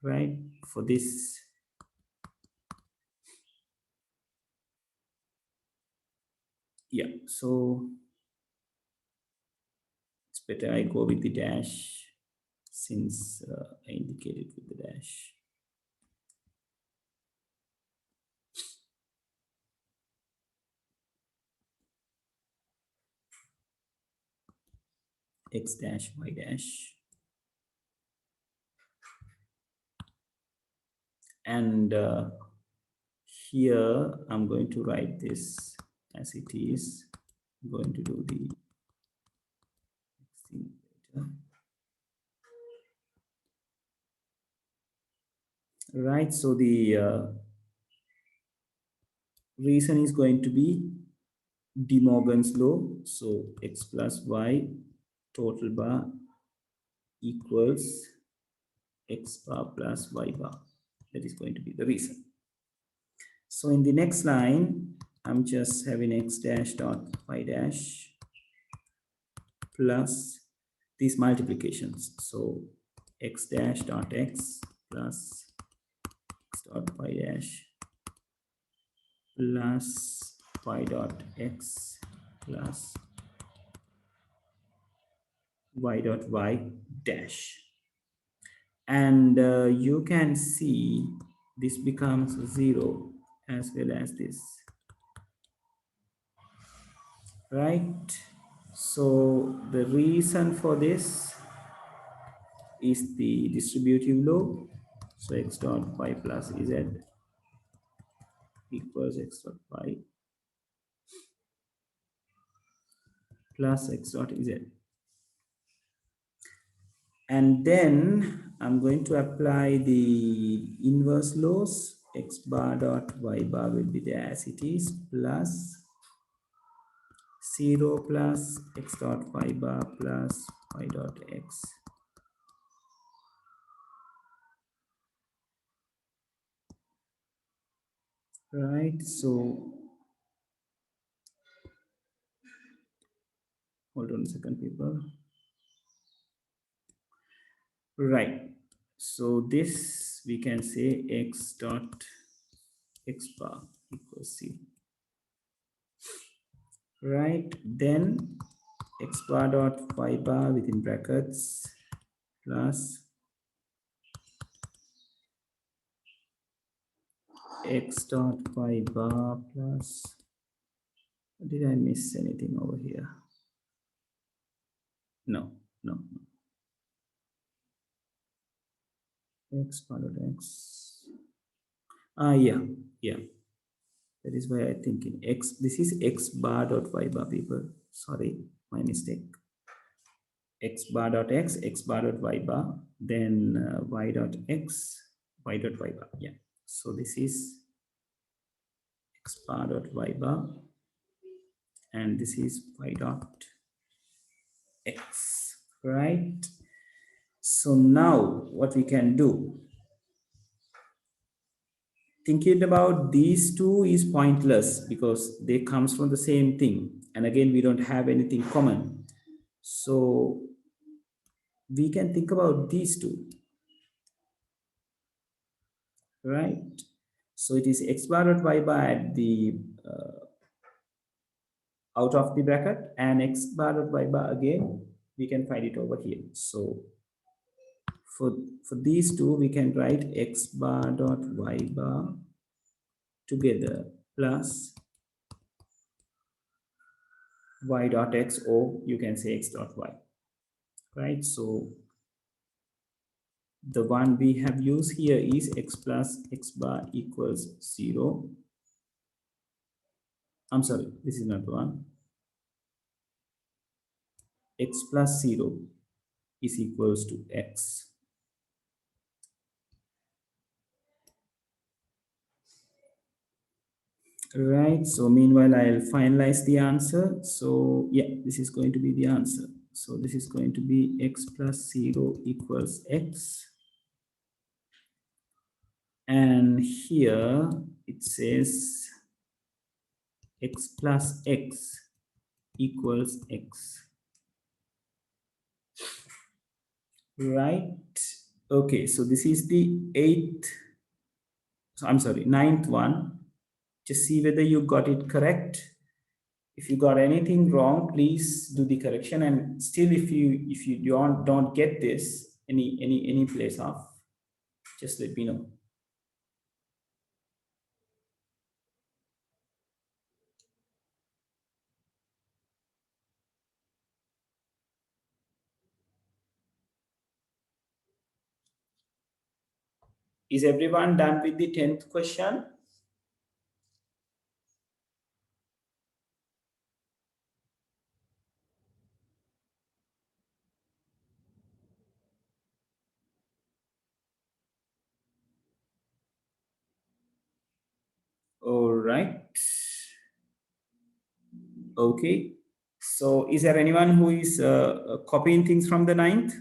right? For this, yeah, so it's better I go with the dash since I indicated with the dash. X dash y dash. And here I'm going to write this as it is. I'm going to do the next thing later. Right, so the reason is going to be De Morgan's law. So x plus y total bar equals x bar plus y bar. That is going to be the reason. So in the next line, I'm just having x dash dot y dash plus these multiplications. So x dash dot x plus x dot y dash plus y dot x plus y dot y dash. And you can see this becomes 0 as well as this, right? So the reason for this is the distributive law. So x dot y plus z equals x dot y plus x dot z. And then I'm going to apply the inverse laws. X bar dot y bar will be there as it is, plus 0 plus x dot y bar plus y dot x. Right, so hold on a second, people. Right, so this we can say x dot x bar equals 0. Right, then x bar dot y bar within brackets plus x dot y bar plus, did I miss anything over here? No, no, no. X bar dot x. Yeah, yeah. That is why I think in x, this is x bar dot y bar, people. Sorry, my mistake. X bar dot x bar dot y bar, then y dot x, y dot y bar. Yeah. So this is x bar dot y bar, and this is y dot x, right? So now what we can do, thinking about these two is pointless because they comes from the same thing. And again, we don't have anything common. So we can think about these two, right? So it is x bar dot y bar at the out of the bracket, and x bar dot y bar again, we can find it over here. So for these two, we can write x bar dot y bar together plus y dot x, or you can say x dot y, right? So the one we have used here is x plus x bar equals 0. I'm sorry, this is not the one. X plus 0 is equals to x. Right, so meanwhile I'll finalize the answer. So yeah, this is going to be the answer. So this is going to be x plus 0 equals x. And here it says x plus x equals x. Right, okay, so this is the ninth one. Just see whether you got it correct. If you got anything wrong, please do the correction. And still, if you don't get this any place off, just let me know. Is everyone done with the 10th question? All right. Okay. So is there anyone who is copying things from the 9th?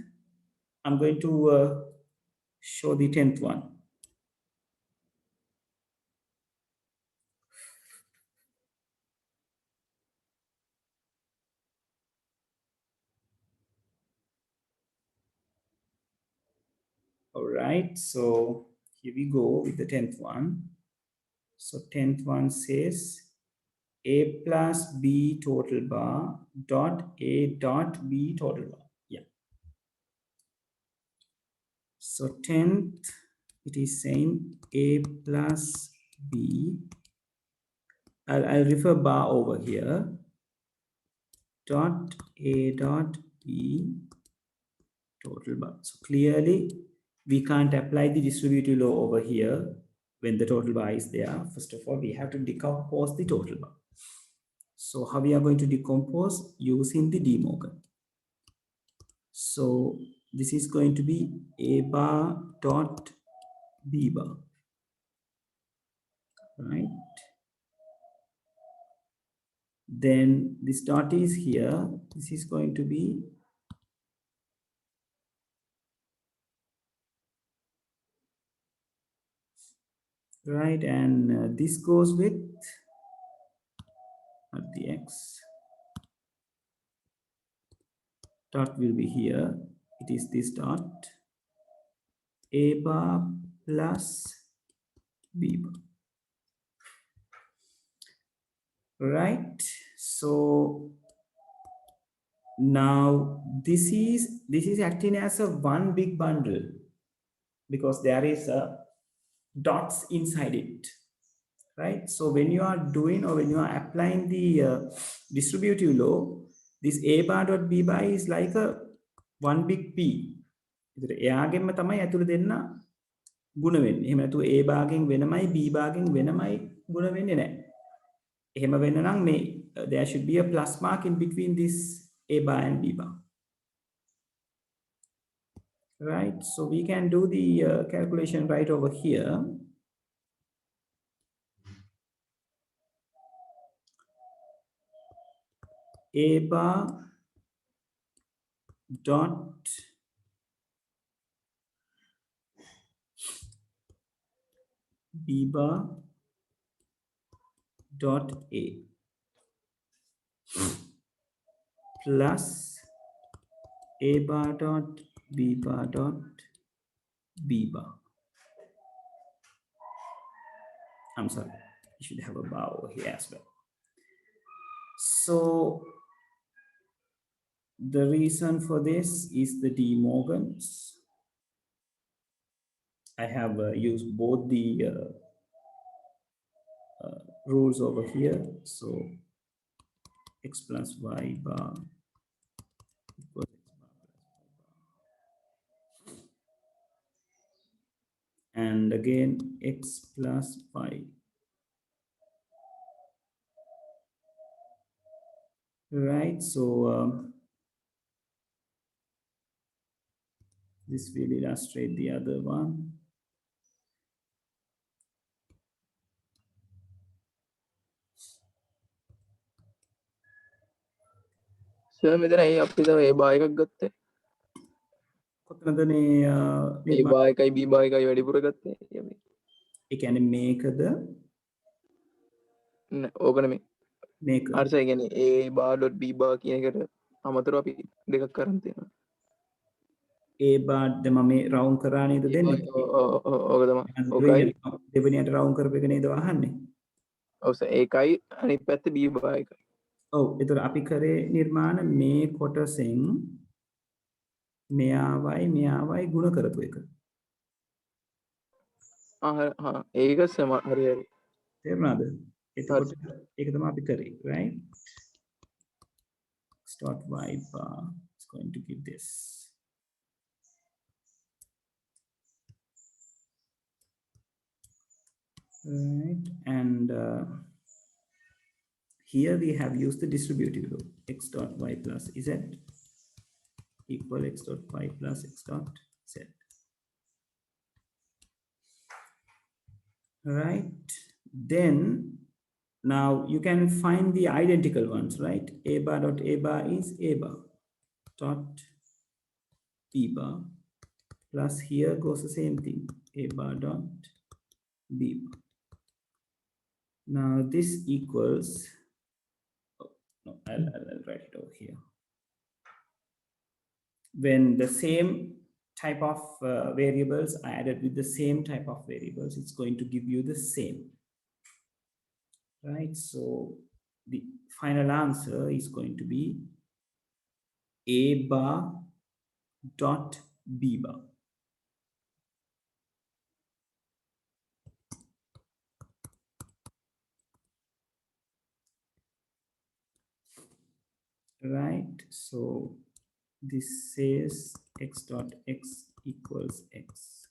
I'm going to show the 10th one. All right. So here we go with the 10th one. So 10th one says A plus B total bar dot A dot B total bar. Yeah. So 10th, it is saying A plus B. I'll refer bar over here. Dot A dot B total bar. So clearly, we can't apply the distributive law over here when the total bar is there. First of all, we have to decompose the total bar. So how we are going to decompose? Using the De Morgan. So this is going to be A bar dot B bar, right? Then this dot is here. This is going to be right, and this goes with the X. Dot will be here. It is this dot. A bar plus B bar. Right. So now this is acting as a one big bundle because there is a dots inside it. Right. So when you are doing or when you are applying the distributive law, this A bar dot B bar is like a one big P. එයාගෙන්ම තමයි ඇතුළ දෙන්න ගුණ වෙන්නේ. එහෙම නැතුව A භාගයෙන් වෙනමයි B භාගයෙන් වෙනමයි ගුණ වෙන්නේ නැහැ. එහෙම වෙන්න නම් මේ there should be a plus mark in between this A bar and B bar. Right? So we can do the calculation right over here. A bar dot B bar dot A plus A bar dot B bar dot B bar. I'm sorry, you should have a bar over here as well. So the reason for this is the De Morgan's. I have used both the rules over here. So X plus Y bar equals X bar plus Y bar. And again, X plus Y. Right. So this will illustrate the other one. Sir මෙතන ඇයි අපි තව ඒ බා එකක් ගත්තේ? කොතනද මේ ඒ බා එකයි B බා එකයි වැඩිපුර ගත්තේ? ඒ කියන්නේ මේකද ඕක නෙමෙයි. මේක. අර ඒ කියන්නේ A bar dot B bar කියන එකට අමතරව අපි දෙකක් කරන් තියෙනවා. A bar ද මම රවුන්ඩ් කරා නේද දෙන්නේ? ඕක තමයි. දෙවෙනියට රවුන්ඩ් කරපු එක නේද වහන්නේ? ඔව් සර් ඒකයි අනිත් පැත්තේ B bar එකයි. ඔව් ඒතර අපි කරේ නිර්මාණ මේ කොටසෙන් මෙයාවයි ගුණ කරපු එක. ඒක සම හරි හරි. තේරුණාද? එතකොට ඒක තමයි අපි කරේ, right? Start Y bar is going to give this. right? And here we have used the distributive law. X dot y plus z equal x dot y plus x dot z, right? Then now you can find the identical ones, right? A bar dot a bar is a bar dot b bar, plus here goes the same thing, a bar dot b bar. Now this equals, oh, no, I'll write it over here. When the same type of variables are added with the same type of variables, it's going to give you the same, right? So the final answer is going to be a bar dot b bar. Right, so this says x dot x equals x.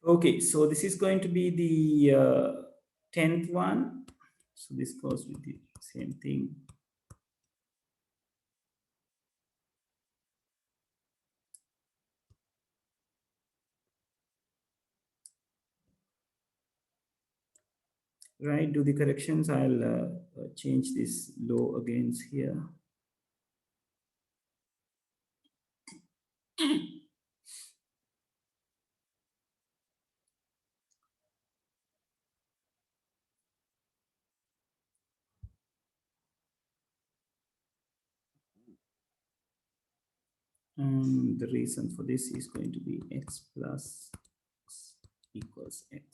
Okay, so this is going to be the 10th one. So this goes with the same thing. Right, do the corrections. I'll change this low against here. The reason for this is going to be x plus x equals x.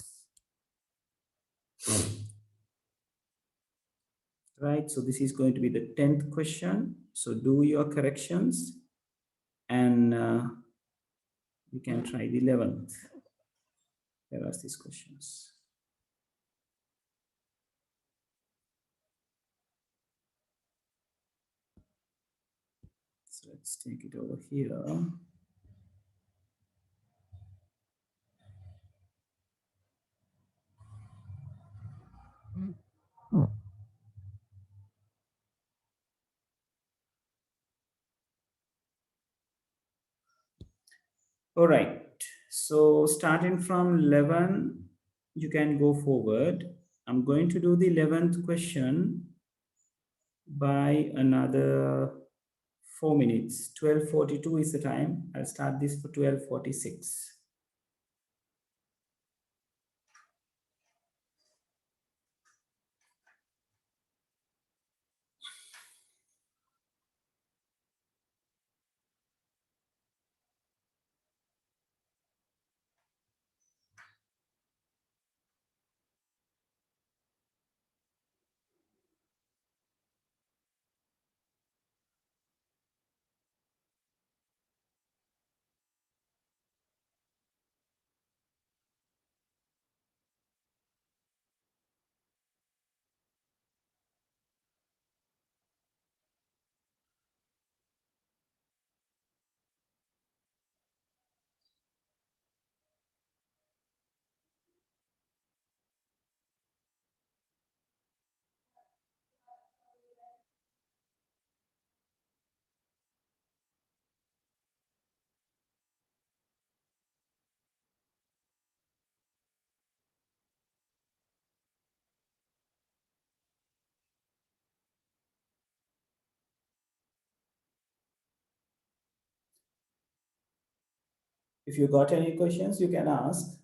Right, so this is going to be the 10th question. So do your corrections, and we can try the 11th. There are these questions. So let's take it over here. All right, so starting from 11, you can go forward. I'm going to do the 11th question by another 4 minutes. 12:42 is the time. I'll start this for 12:46. If you got any questions, you can ask.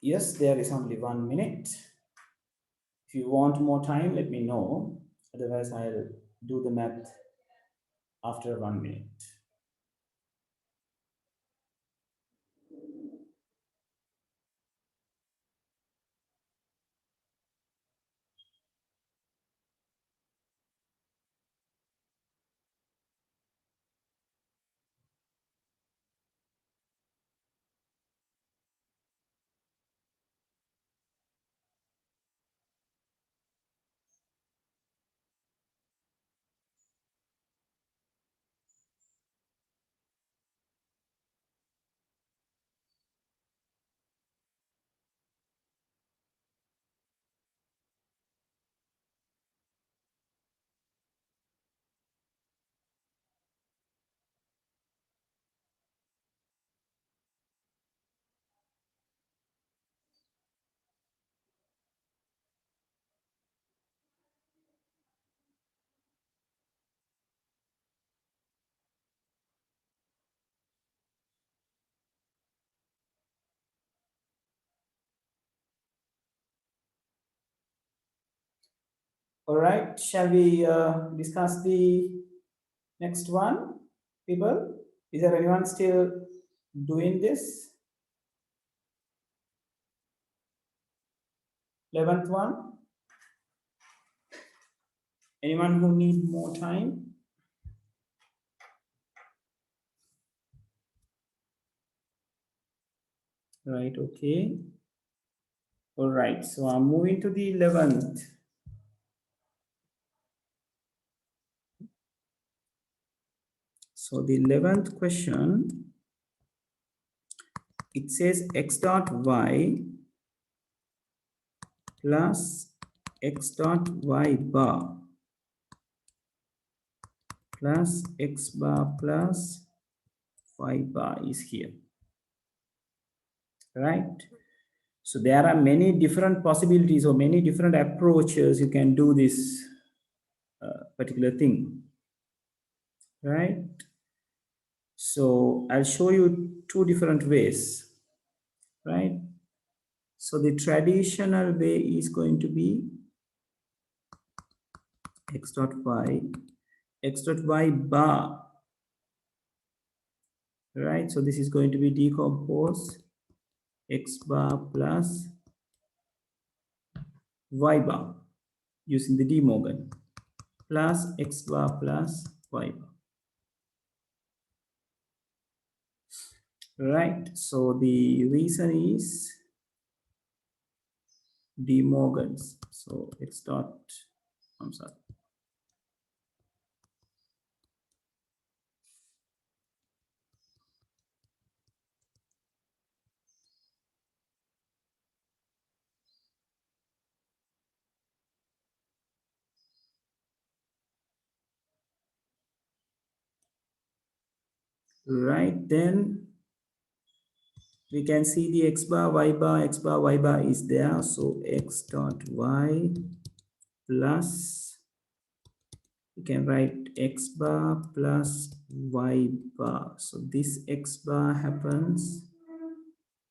Yes, there is only 1 minute. If you want more time, let me know. Otherwise, I'll do the math after 1 minute. All right, shall we discuss the next one, people? Is there anyone still doing this? 11th one? Anyone who need more time? Right, okay. All right, so I'm moving to the 11th. So the 11th question, it says x dot y plus x dot y bar plus x bar plus y bar is here, right? So there are many different possibilities or many different approaches you can do this particular thing, right? So I'll show you two different ways, right? So the traditional way is going to be x dot y bar, right? So this is going to be decomposed x bar plus y bar using the De Morgan plus x bar plus y bar, right? So the reason is De Morgan's. So x dot, I'm sorry. Right, then we can see the x bar, y bar is there. So x dot y plus, we can write x bar plus y bar. So this x bar happens,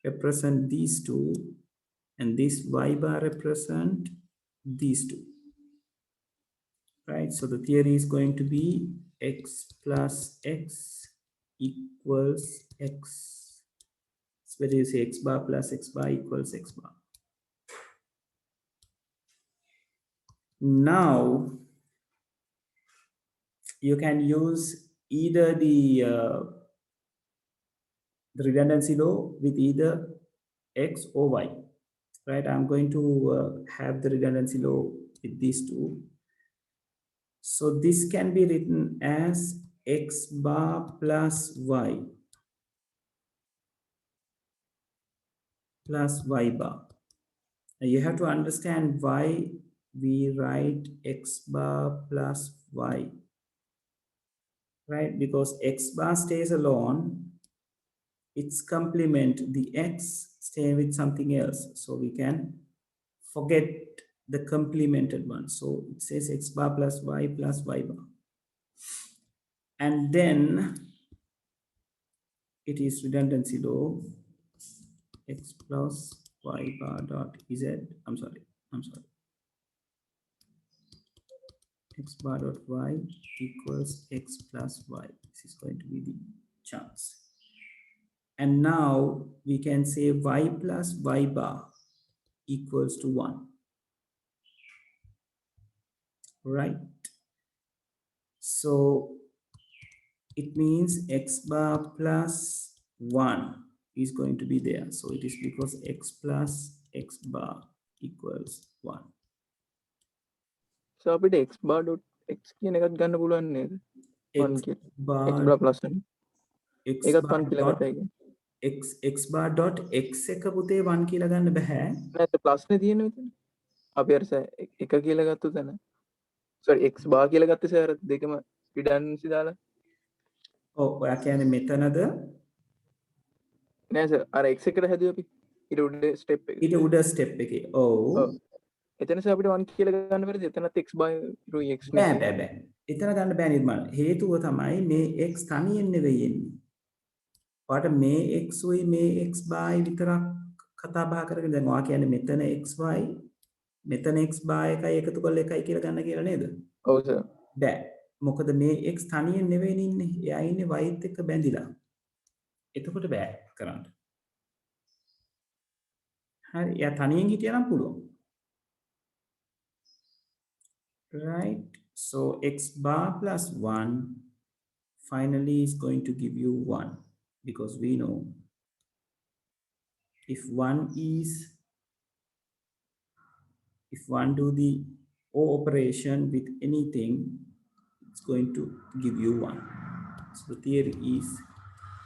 represent these two, and this y bar represent these two, right? So the theory is going to be x plus x equals x. So whether you say x bar plus x bar equals x bar. Now you can use either the redundancy law with either x or y, right? I'm going to have the redundancy law with these two. So this can be written as x bar plus y plus y bar. Now you have to understand why we write x bar plus y, right? Because x bar stays alone, its complement, the x, stay with something else. So we can forget the complemented one. So it says x bar plus y bar. And then it is redundancy law, x plus y bar dot z. I'm sorry. X bar dot y equals x plus y. This is going to be the chance. And now we can say y plus y bar equals to 1, right? So it means x bar plus 1 is going to be there. So it is because x plus x bar equals 1. So අපිට x bar dot x කියන එකත් ගන්න පුළුවන් නේද? 1 X කියලා. x bar bar plus 1. x ඒකත් bar 1 කියලා dot ගත්තයි. x bar dot x එක පුතේ 1 කියලා ගන්න බෑ. නෑ plus නේ තියෙන්නේ මෙතන. අපි අර එක කියලා ගත්ත තැන. sorry x bar කියලා ගත්තේ සර් දෙකම redundancy දාලා. ඔව් ඔයා කියන්නේ මෙතනද නෑ සර් අර x එකට හැදුවේ අපි. ඊට උඩ step එක. ඊට උඩ step එකේ. ඔව්. එතන සර් අපිට 1 කියලා ගන්න බැරිද? එතනත් x by x නේ. බෑ. එතන ගන්න බෑ නිර්මල්. හේතුව තමයි මේ x තනියෙන් නෙවෙයි එන්නේ. ඔයාට මේ x උයි මේ x බායි විතරක් කතා බහ කරගෙන දැන් ඔයා කියන්නේ මෙතන xy මෙතන x බායි එකයි එකතු කරලා එකයි කියලා ගන්න කියලා නේද? ඔව් සර්. බෑ. මොකද මේ x තනියෙන් නෙවෙයි ඉන්නේ. එයා ඉන්නේ y ත් එක්ක බැඳිලා. එතකොට බෑ කරන්න. හරි. එයා තනියෙන් හිටියනම් පුළුවන්. Right. So x bar plus 1 finally is going to give you 1 because we know if one do the O operation with anything, it's going to give you 1. So the theory is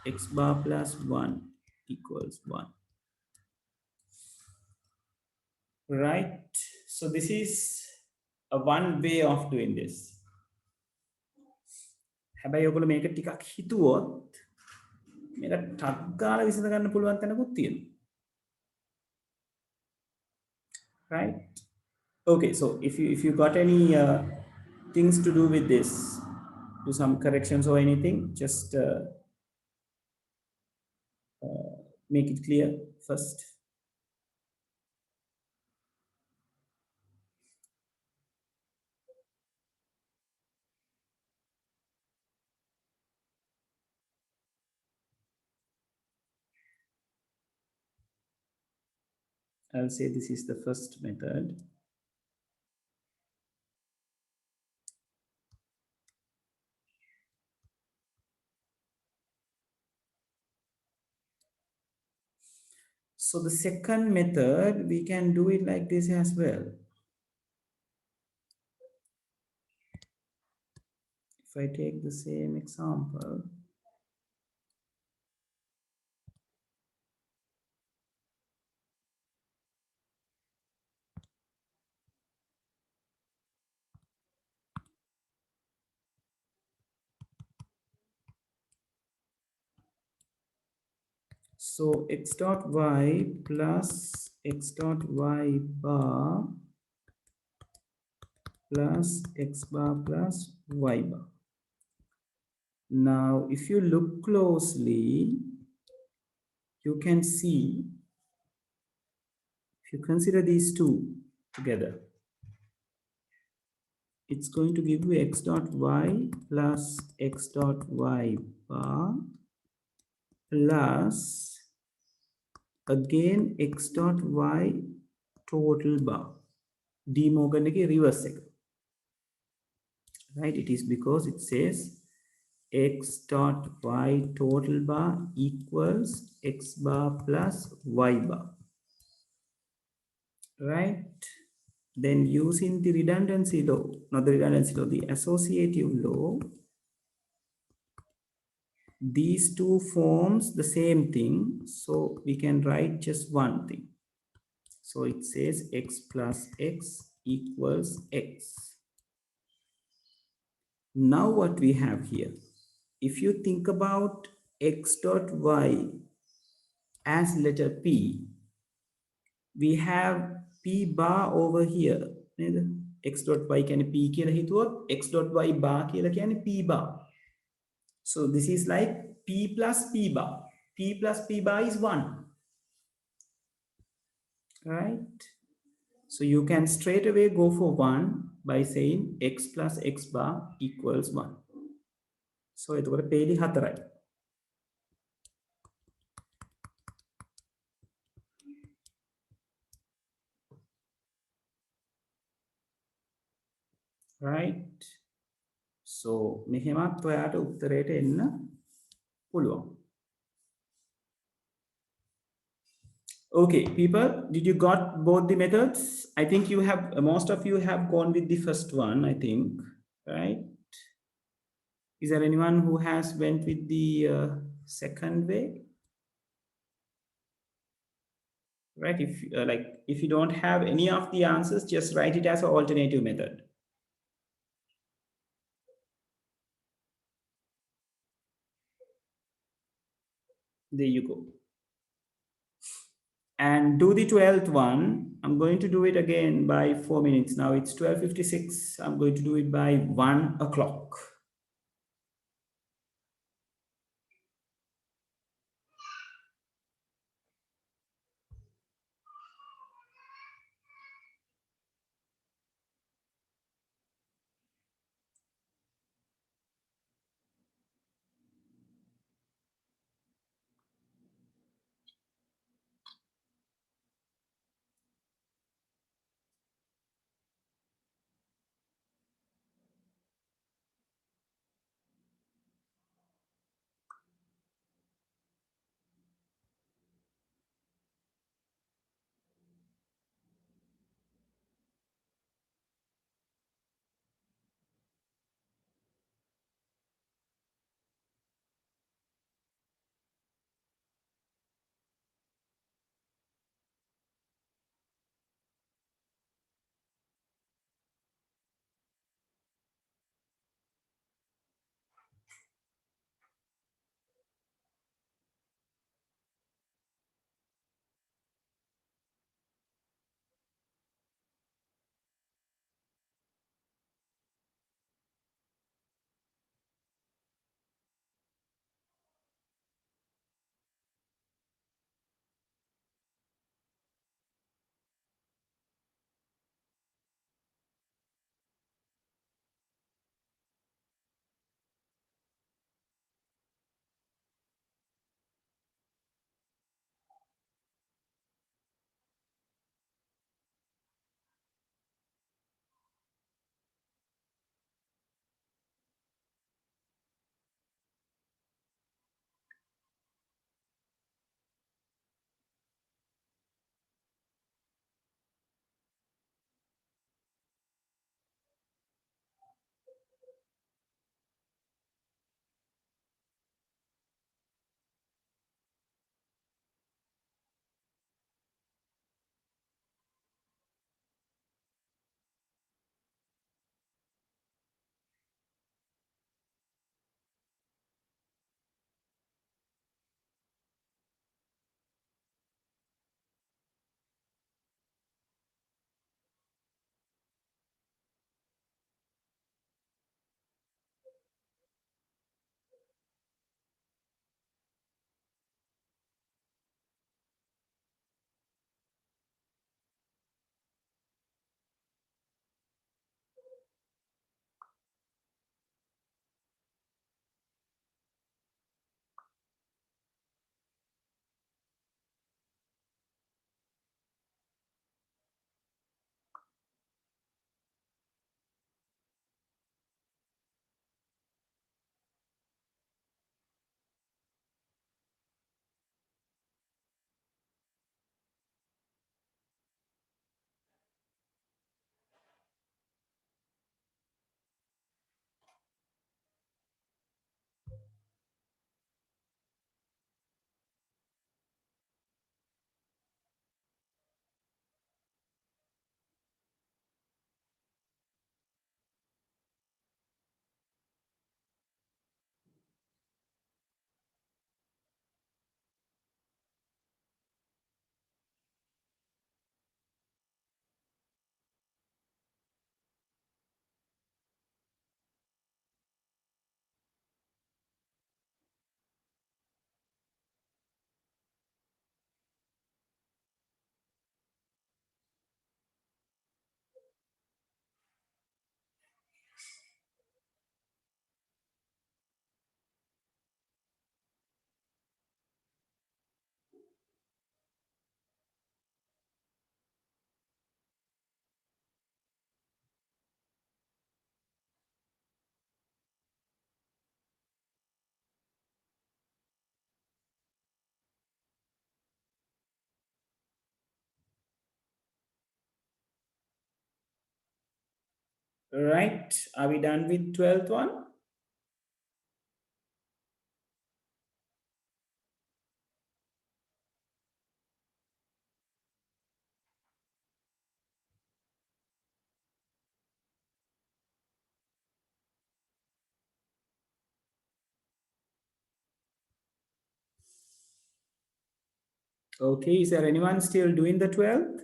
x bar plus 1 equals 1. Right. So this is a one way of doing this. හැබැයි ඔයගොල්ලෝ මේක ටිකක් හිතුවොත් මේක ටක් ගාලා විසඳ ගන්න පුළුවන් තැනකුත් තියෙනවා. Right? Okay, so if you got any things to do with this, do some corrections or anything, just make it clear first. I'll say this is the first method. So the second method, we can do it like this as well. If I take the same example, so x dot y plus x dot y bar plus x bar plus y bar. Now, if you look closely, you can see, if you consider these two together, it's going to give you x dot y plus x dot y bar plus again x dot y total bar. De Morgan ke reverse එක. Right? It is because it says x dot y total bar equals x bar plus y bar. Right? Then using the redundancy law, not the redundancy law, the associative law, these two forms the same thing. So we can write just one thing. So it says x plus x equals x. Now what we have here, if you think about x dot y as letter P, we have P bar over here. X dot y can P කියලා හිතුවොත් x dot y bar කියලා කියන්නේ P bar. So this is like P plus P bar. P plus P bar is 1. right? So you can straight away go for 1 by saying x plus x bar equals 1. So එතකොට පේලි 4යි. Right? So මෙහෙමත් ඔයාට උත්තරයට එන්න පුළුවන්. Okay, people, did you got both the methods? I think you have, most of you have gone with the first one, I think, right? Is there anyone who has went with the second way? Right, if you don't have any of the answers, just write it as an alternative method. There you go. And do the 12th one. I'm going to do it again by 4 minutes. Now it's 12:56. I'm going to do it by 1 o'clock. Right, are we done with 12th one? Okay, is there anyone still doing the 12th?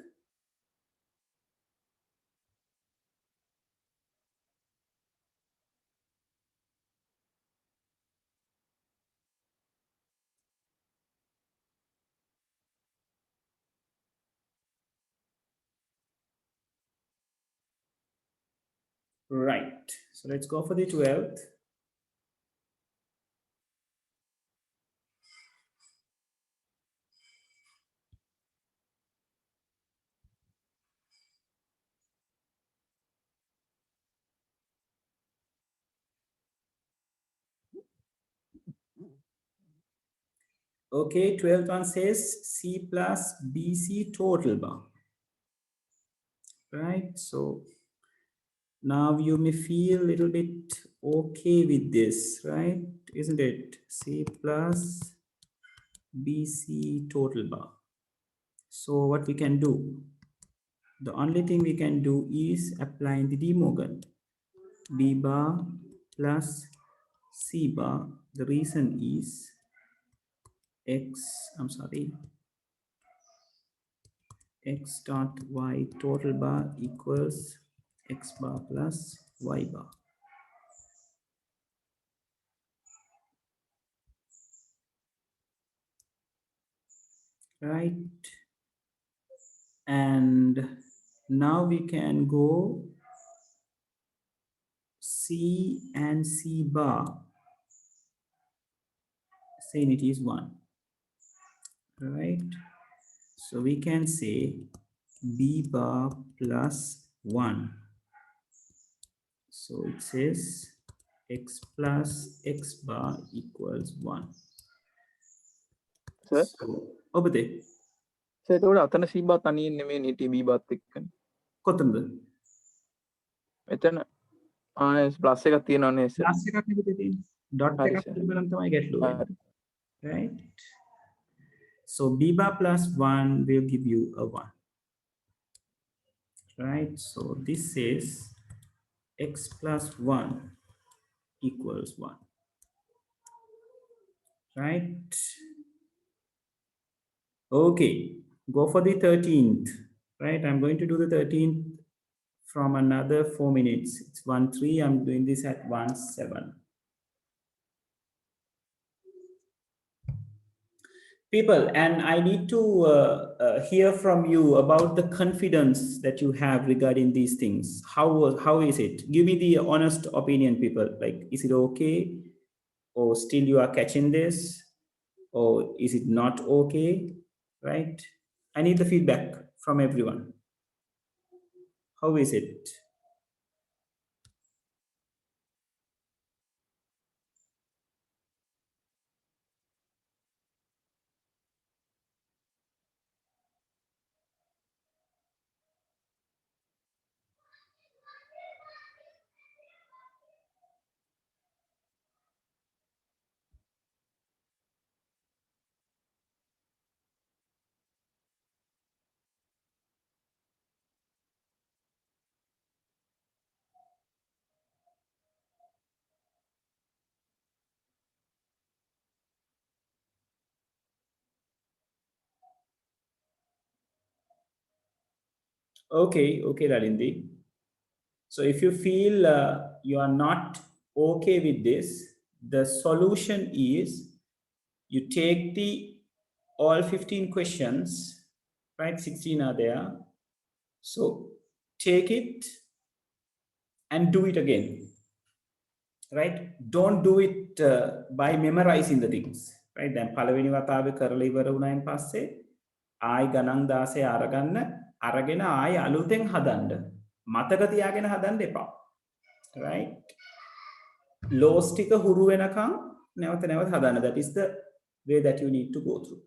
Right, so let's go for the 12th. Okay, 12th one says C plus BC total bar. Right, so now you may feel a little bit okay with this, right? Isn't it? C plus BC total bar. So what we can do? The only thing we can do is applying the De Morgan. B bar plus C bar. The reason is x dot y total bar equals x bar plus y bar. Right, and now we can go C and C bar, saying it is 1. Right, so we can say B bar plus 1. So it says x plus x bar equals 1. Sir over there. Sir එතකොට අතන C බා තනියෙන් නෙමෙයි හිටියේ B bath එක්කනේ. කොතනද? මෙතන plus එකක් තියෙනවනේ සර්. ප්ලස් එකක් නෙමෙයි තියෙන්නේ. ඩොට් හරි එකක් සර්. තිබුණනම් තමයි ගැටලුව වෙන්නේ. හරි. Right? So B bar plus 1 will give you a 1. Right? So this says x plus 1 equals 1. Right? Okay, go for the 13th. Right? I'm going to do the 13th from another 4 minutes. It's 1-3. I'm doing this at 1-7. People, and I need to hear from you about the confidence that you have regarding these things. How is it? Give me the honest opinion, people. Like, is it okay, or still you are catching this, or is it not okay? Right? I need the feedback from everyone. How is it? Okay, Lalindi. So if you feel you are not okay with this, the solution is you take the all 15 questions, right? 16 are there. So take it and do it again, right? Don't do it by memorizing the things, right? Then පළවෙනි වතාවේ කරලා ඉවර වුණායින් පස්සේ ආයි ගණන් 16 අරගෙන ආයි අලුතෙන් හදන්න. මතක තියාගෙන හදන්න එපා. Right? Laws ටික හුරු වෙනකන් නැවත නැවත හදන්න. That is the way that you need to go through.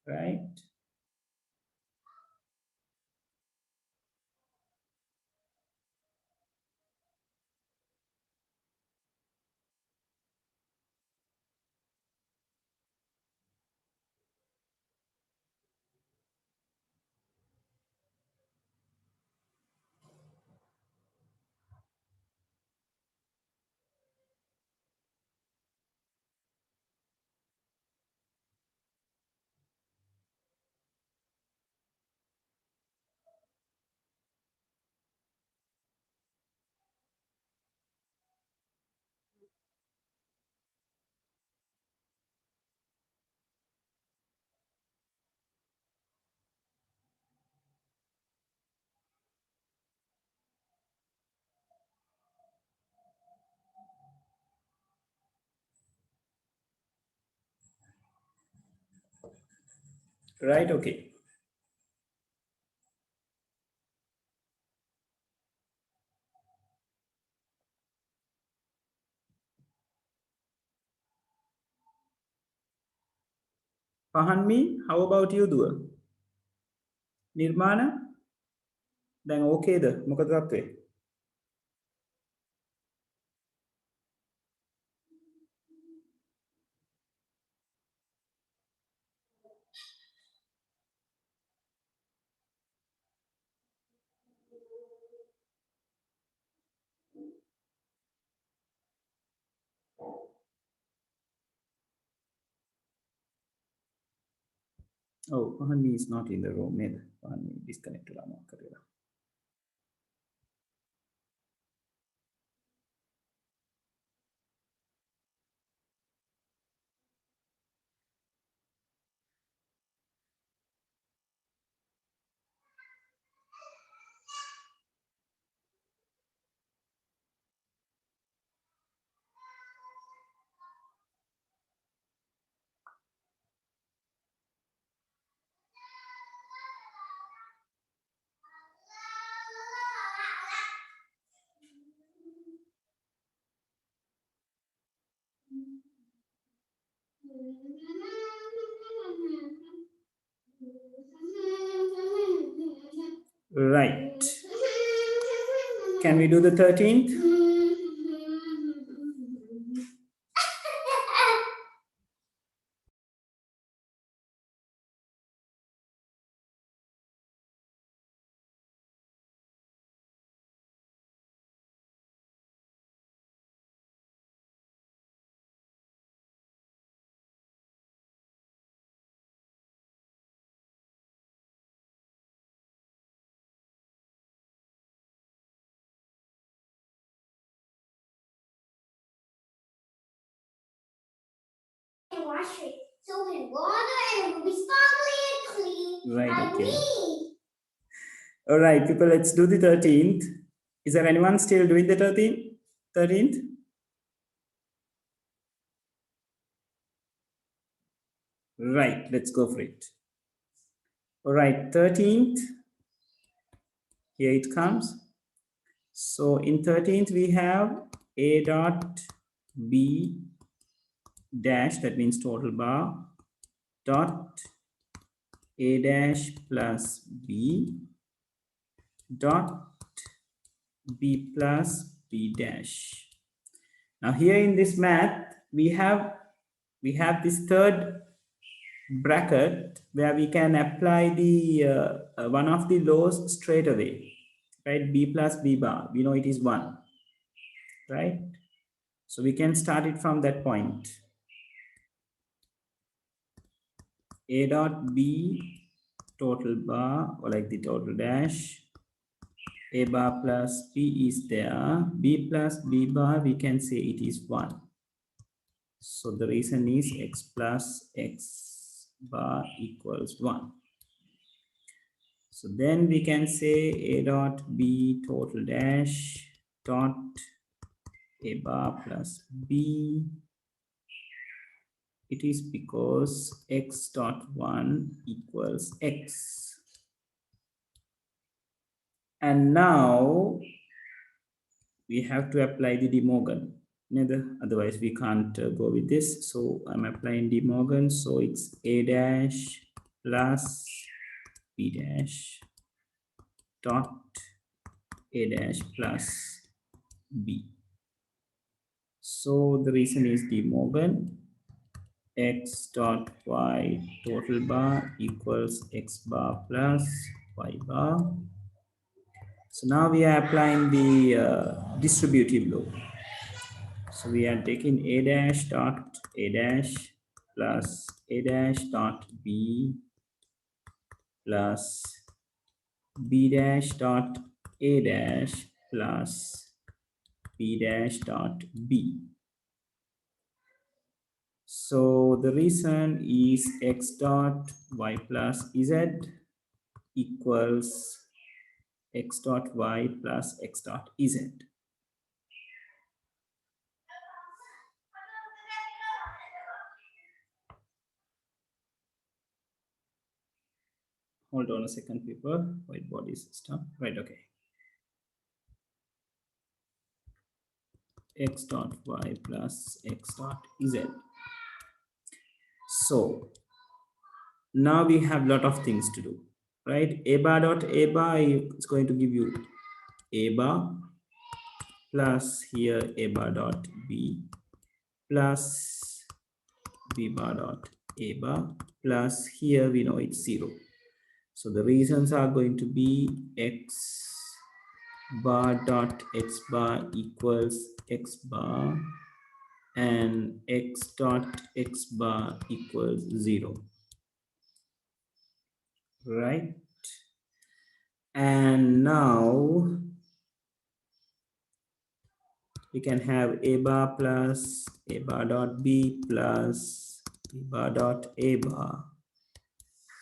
Right? Right, okay. Pahanmi, how about you, Dua? Nirmana? Then okay the මොකද Oh, Pahanmi is not in the room. Pahanmi disconnect කරලා. Right. Can we do the 13th? Wash it. Soap and water and it will be sparkly and clean. Right, Like okay. me. All right, people, let's do the 13th. Is there anyone still doing the 13th? 13th? Right, let's go for it. All right, 13th. Here it comes. So in 13th, we have A dot B dash, that means total bar, dot A dash plus B dot B plus B dash. Now here in this math, we have this third bracket where we can apply the one of the laws straight away, right? B plus B bar, we know it is 1, right? So we can start it from that point. A dot B total bar, or like the total dash, A bar plus B is there, B plus B bar, we can say it is 1. So the reason is X plus X bar equals 1. So then we can say A dot B total dash dot A bar plus B. It is because X dot 1 equals X. And now we have to apply the De Morgan. Otherwise we can't go with this. So I'm applying De Morgan. So it's A dash plus B dash dot A dash plus B. So the reason is De Morgan. X dot Y total bar equals X bar plus Y bar. So now we are applying the distributive law. So we are taking A dash dot A dash plus A dash dot B plus B dash dot A dash plus B dash dot B. So the reason is X dot Y plus Z equals X dot Y plus X dot Z. Hold on a second, people. Whiteboard is stuck. Right, okay. X dot y plus x dot z. So now we have a lot of things to do, right? A bar dot a bar is going to give you a bar plus here a bar dot b plus b bar dot a bar plus here we know it's 0. So the reasons are going to be x bar dot x bar equals x bar and x dot x bar equals 0, right? And now we can have a bar plus a bar dot b plus b bar dot a bar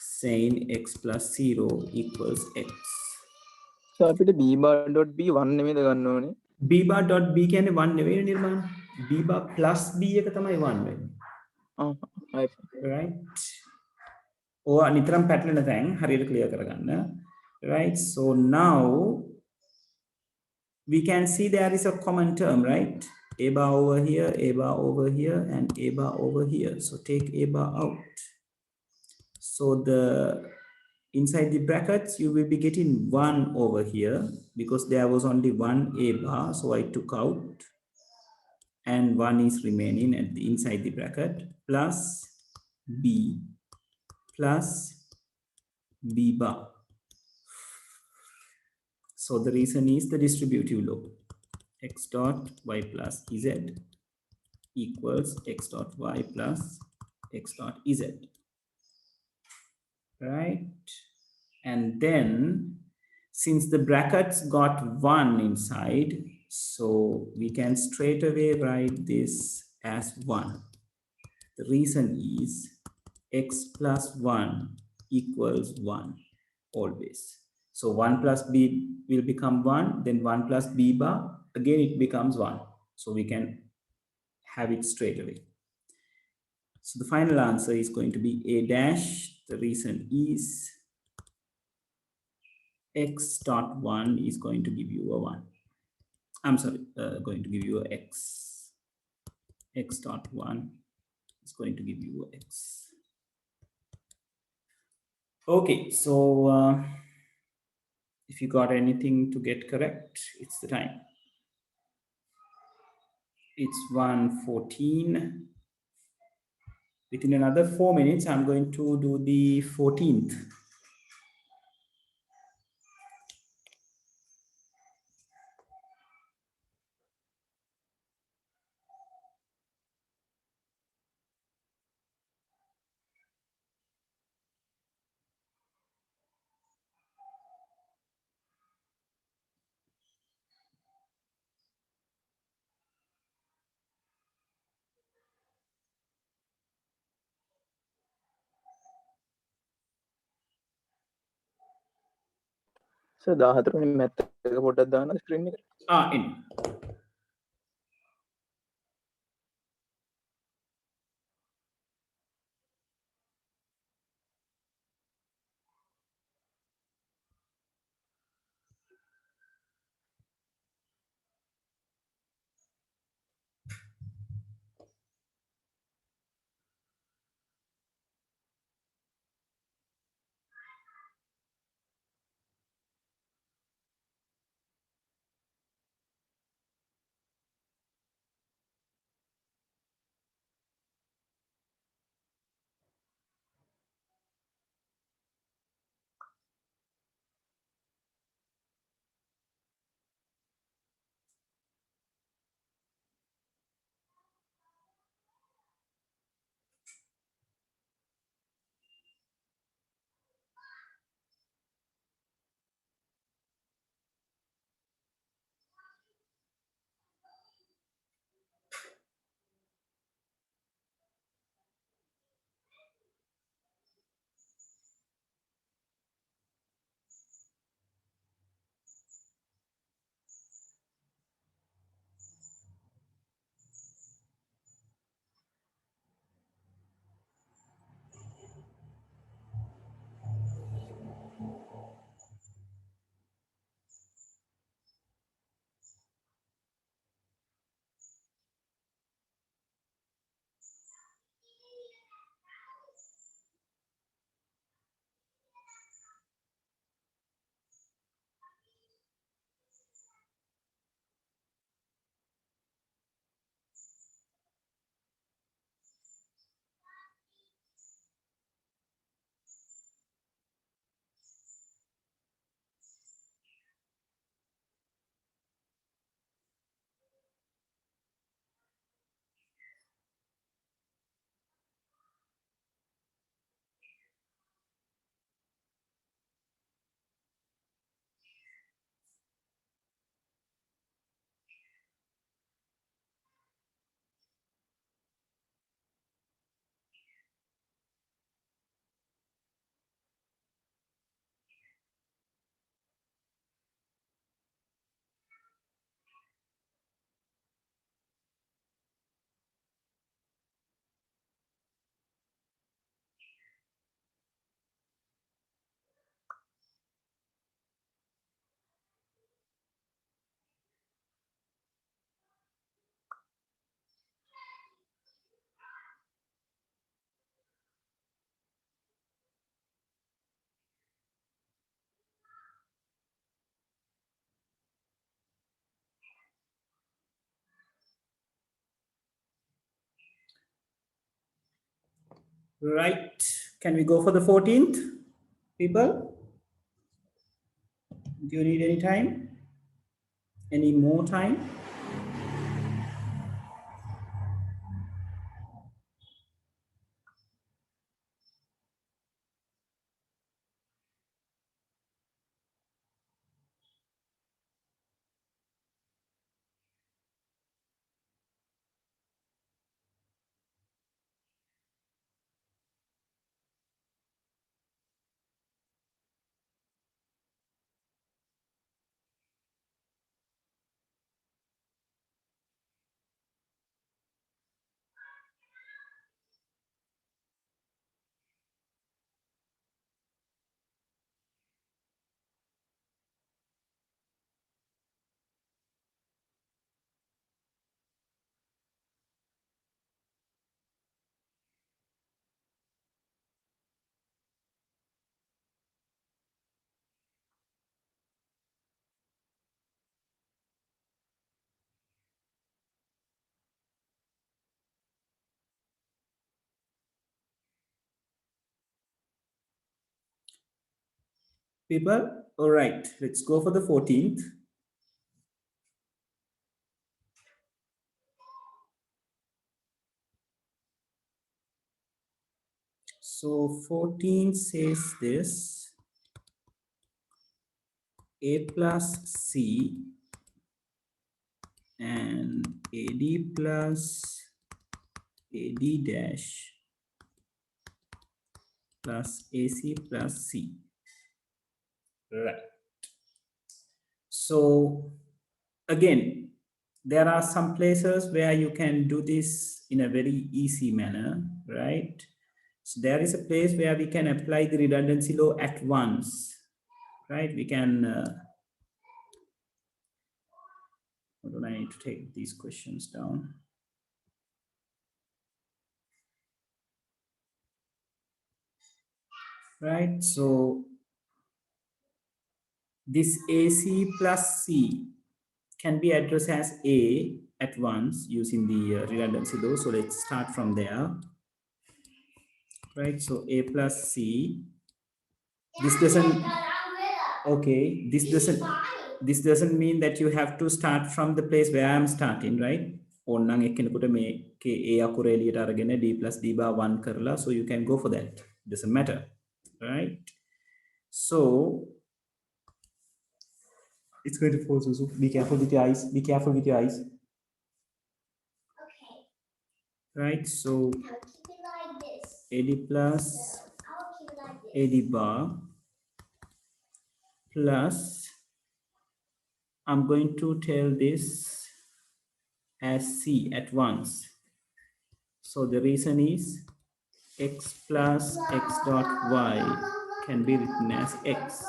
saying x plus 0 equals x. So අපිට b bar dot b 1 නෙමෙයිද ගන්න ඕනේ? b bar dot b කියන්නේ 1 නෙවෙයි නිර්මාණ. b bar plus b එක තමයි 1 වෙන්නේ. හරි. Right? ඕවා නිතරම පැටලෙන තැන් හරියට ක්ලියර් කරගන්න. Right? So now we can see there is a common term, right? A bar over here, a bar over here, and a bar over here. So take a bar out. So the inside the brackets, you will be getting 1 over here because there was only one a bar. So I took out and 1 is remaining at the inside the bracket plus b plus b bar. So the reason is the distributive law. X dot y plus z equals x dot y plus x dot z. Right? And then since the brackets got 1 inside, so we can straight away write this as 1. The reason is x plus 1 equals 1 always. So 1 plus b will become 1, then 1 plus b bar, again it becomes 1. So we can have it straight away. So the final answer is going to be a dash. The reason is x dot 1 is going to give you a 1. I'm sorry, going to give you a x. X dot 1 is going to give you a x. Okay, so if you got anything to get correct, it's the time. It's 1:14. Within another 4 minutes, I'm going to do the 14th. So 14 වෙනි math එක පොඩ්ඩක් දාන්න screen එකට. In. Right. Can we go for the 14th, people? Do you need any time? Any more time? People, all right, let's go for the 14th. So 14 says this, A plus C and AD plus AD dash plus AC plus C. Right. So again, there are some places where you can do this in a very easy manner, right? So there is a place where we can apply the redundancy law at once, right? We can, hold on, I need to take these questions down. Right, so this AC plus C can be addressed as A at once using the redundancy law. So let's start from there. Right, so A plus C. This doesn't, okay, this doesn't mean that you have to start from the place where I'm starting, right? ඕනනම් එක්කෙනෙකුට මේකේ A අකුර එළියට අරගෙන D plus D bar 1 කරලා, so you can go for that. Doesn't matter, right? So it's going to fall, Susu. Be careful with your eyes. Be careful with your eyes. Okay. Right, so I'll keep it like this. AD plus I'll keep it like this. AD bar plus, I'm going to tell this as C at once. So the reason is X plus X dot Y can be written as X,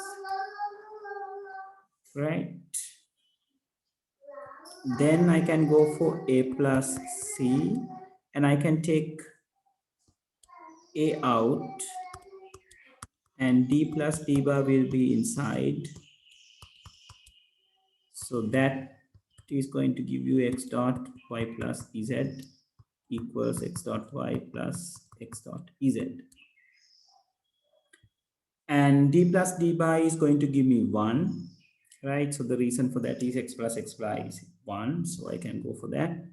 right? Then I can go for A plus C and I can take A out and D plus D bar will be inside. So that is going to give you X dot Y plus Z equals X dot Y plus X dot Z. And D plus D bar is going to give me 1, right? So the reason for that is X plus X bar is 1. So I can go for that.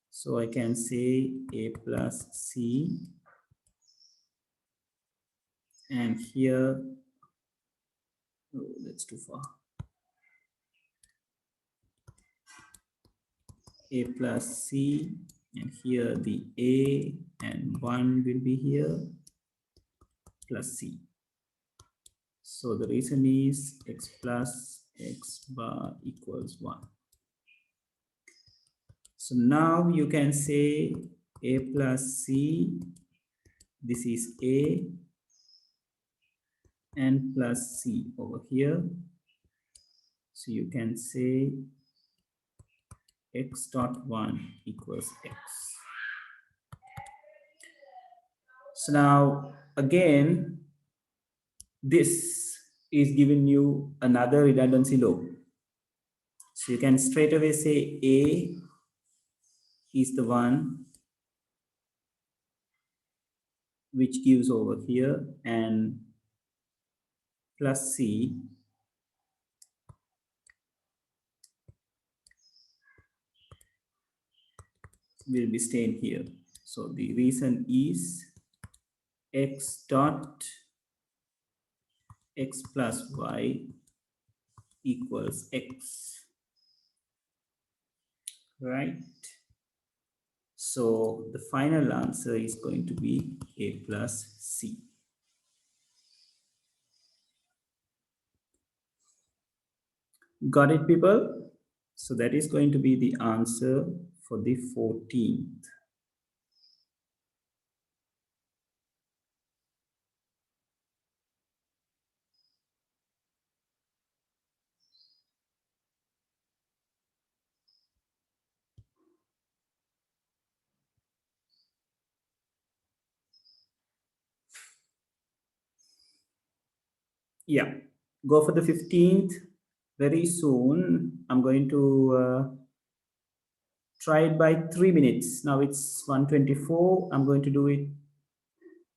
So I can say A plus C. And here, oh, that's too far. A plus C, and here the A and 1 will be here, plus C. So the reason is X plus X bar equals 1. So now you can say A plus C, this is A, and plus C over here. So you can say X dot 1 equals X. So now again, this is giving you another redundancy law. So you can straight away say A is the one which gives over here, and plus C will be staying here. So the reason is x dot x plus y equals x, right? So the final answer is going to be A plus C. Got it, people? So that is going to be the answer for the 14th. Yeah, go for the 15th very soon. I'm going to try it by 3 minutes. Now it's 1:24. I'm going to do it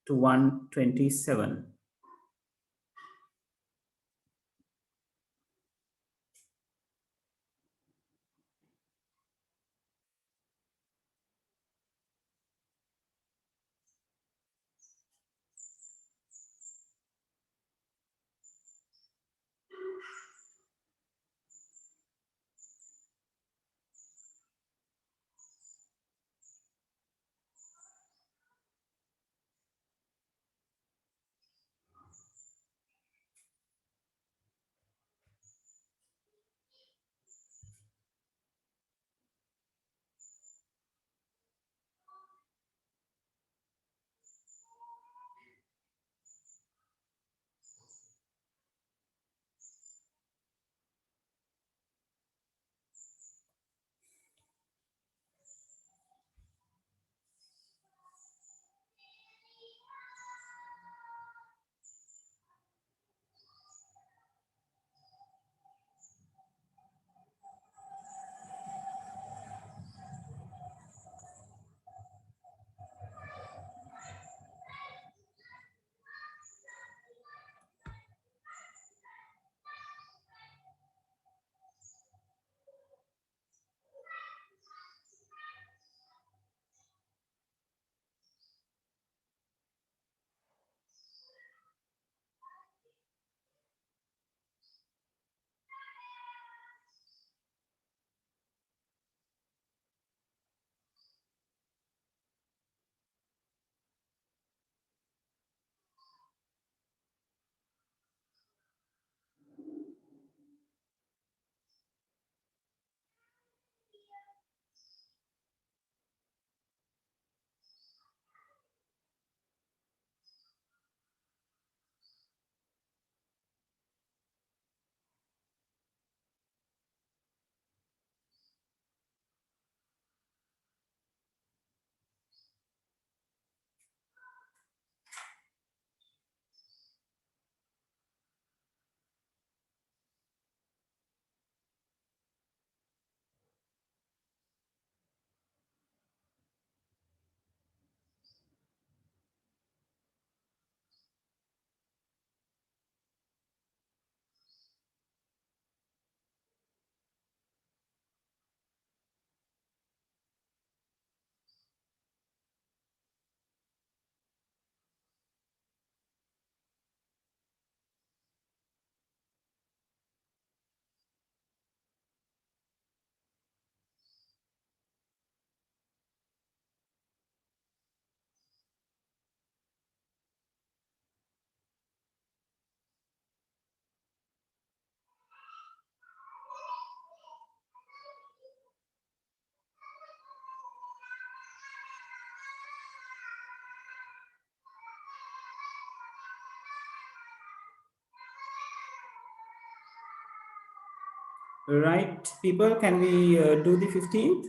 to 1:27. Right, people, can we do the 15th?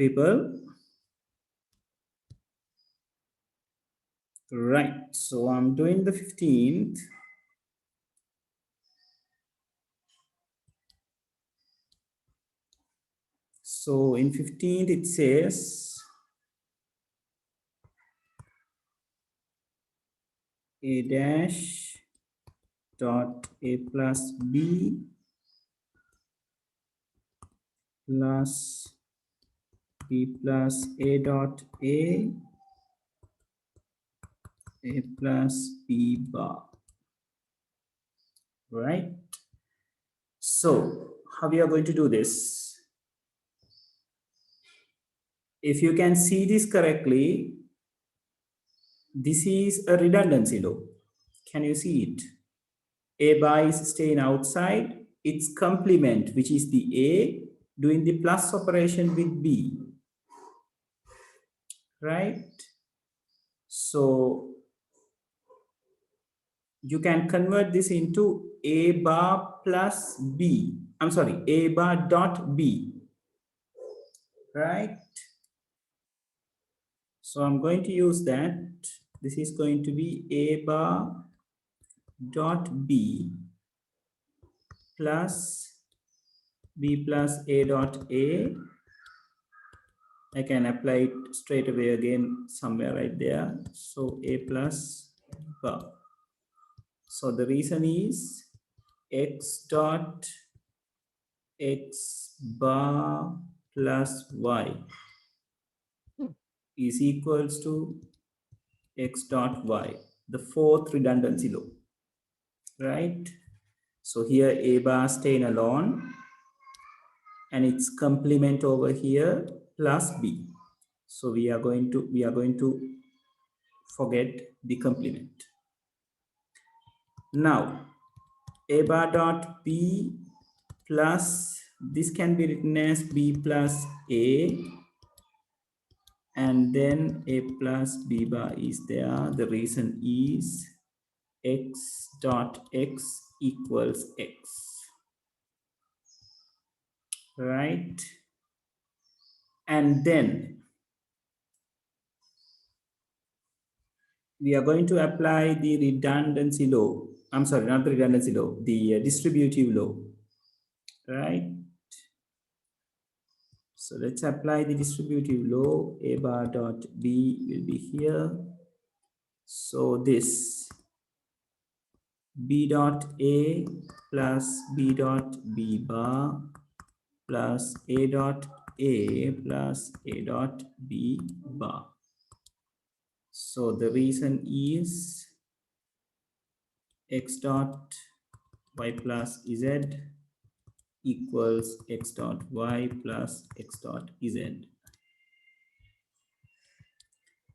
people? Right, so I'm doing the 15th. So in 15th it says a dash dot a plus b plus b plus a dot a plus b bar, right? So how we are going to do this? If you can see this correctly, this is a redundancy law. Can you see it? A bar is staying outside, its complement, which is the A, doing the plus operation with B, right? So you can convert this into A bar plus B. I'm sorry, A bar dot B, right? So I'm going to use that. This is going to be A bar dot B plus B plus A dot A. I can apply it straight away again somewhere right there. So A plus bar. So the reason is X dot X bar plus Y is equals to X dot Y, the fourth redundancy law, right? So here A bar staying alone and its complement over here plus B. So we are going to forget the complement. Now A bar dot B plus, this can be written as B plus A, and then A plus B bar is there. The reason is X dot X equals X, right? And then we are going to apply the redundancy law. I'm sorry, not the redundancy law, the distributive law, right? So let's apply the distributive law. A bar dot B will be here. So this B dot A plus B dot B bar plus A dot A plus A dot B bar. So the reason is X dot Y plus Z equals X dot Y plus X dot Z.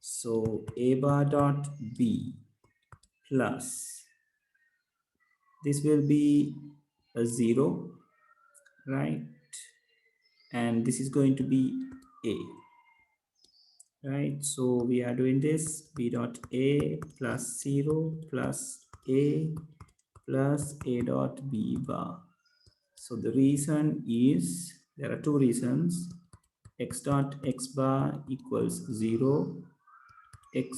So A bar dot B plus, this will be a 0, right? And this is going to be A, right? So we are doing this B dot A plus 0 plus A plus A dot B bar. So the reason is, there are two reasons. X dot X bar equals 0, X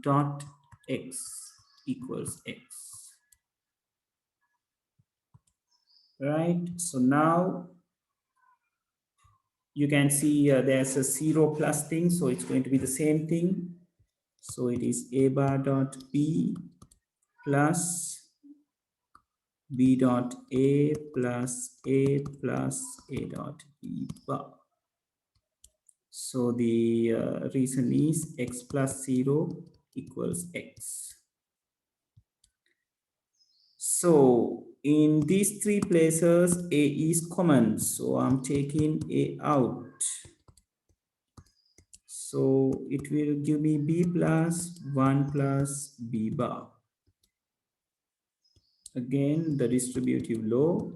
dot X equals X, right? So now you can see there's a 0 plus thing, so it's going to be the same thing. So it is A bar dot B plus B dot A plus A plus A dot B bar. So the reason is X plus 0 equals X. So in these three places, A is common. So I'm taking A out. So it will give me B plus 1 plus B bar. Again, the distributive law.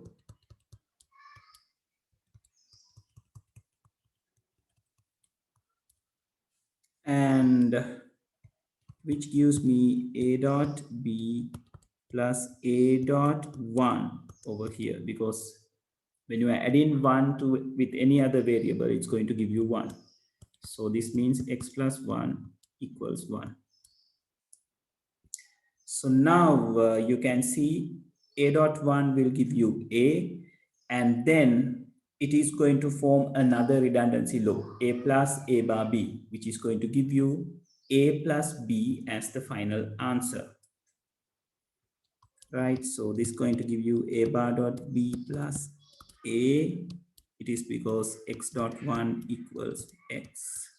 And which gives me A dot B plus A dot 1 over here, because When you are adding 1 to with any other variable, it's going to give you 1. So this means x plus 1 equals 1. So now you can see a dot 1 will give you a, and then it is going to form another redundancy law, a plus a bar b, which is going to give you a plus b as the final answer. Right, so this is going to give you a bar dot b plus a. It is because x dot 1 equals x.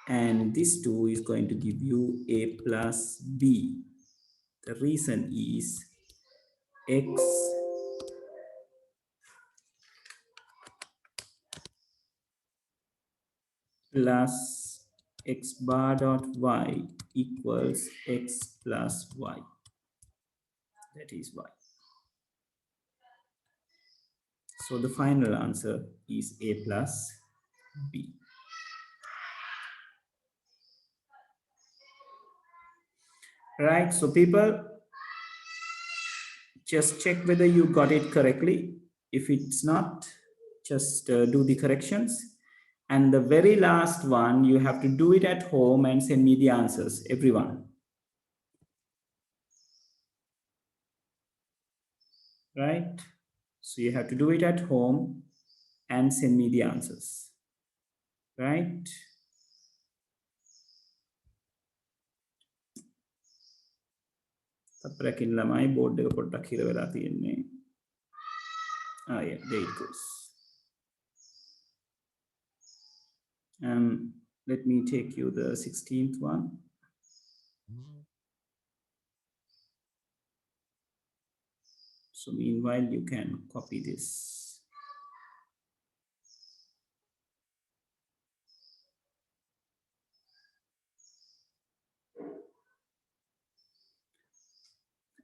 And this 2 is going to give you a plus b. The reason is x plus x bar dot y equals x plus y. That is y. So the final answer is a plus b. Right, so people, just check whether you got it correctly. If it's not, just do the corrections. And the very last one, you have to do it at home and send me the answers, everyone. Right? So you have to do it at home and send me the answers. Right? තප්පරකින් ළමයි board එක පොඩ්ඩක් හිර වෙලා තියෙන්නේ. Yeah, there it goes. Let me take you the 16th one. So meanwhile, you can copy this.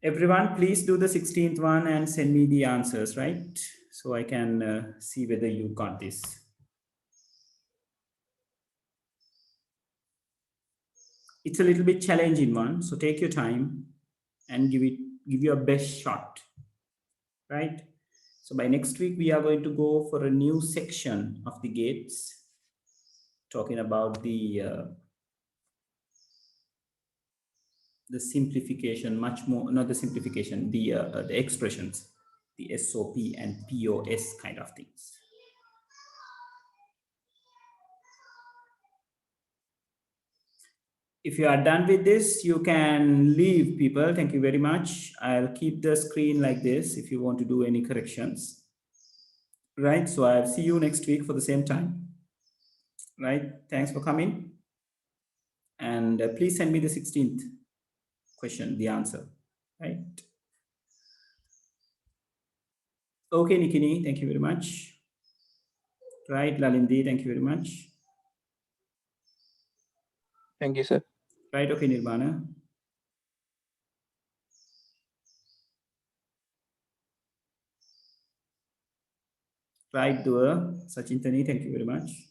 Everyone, please do the 16th one and send me the answers, right? So I can see whether you got this. It's a little bit challenging one, so take your time and give your best shot, right? So by next week, we are going to go for a new section of the gates, talking about the simplification, much more, not the simplification, the expressions, the SOP and POS kind of things. If you are done with this, you can leave, people. Thank you very much. I'll keep the screen like this if you want to do any corrections. Right, so I'll see you next week for the same time. Right, thanks for coming. And please send me the 16th question, the answer, right? Okay, Nikini, thank you very much. Right, Lalindi, thank you very much. Thank you, sir. Right, okay, Nirvana. Right, Dua, Sachintani, thank you very much.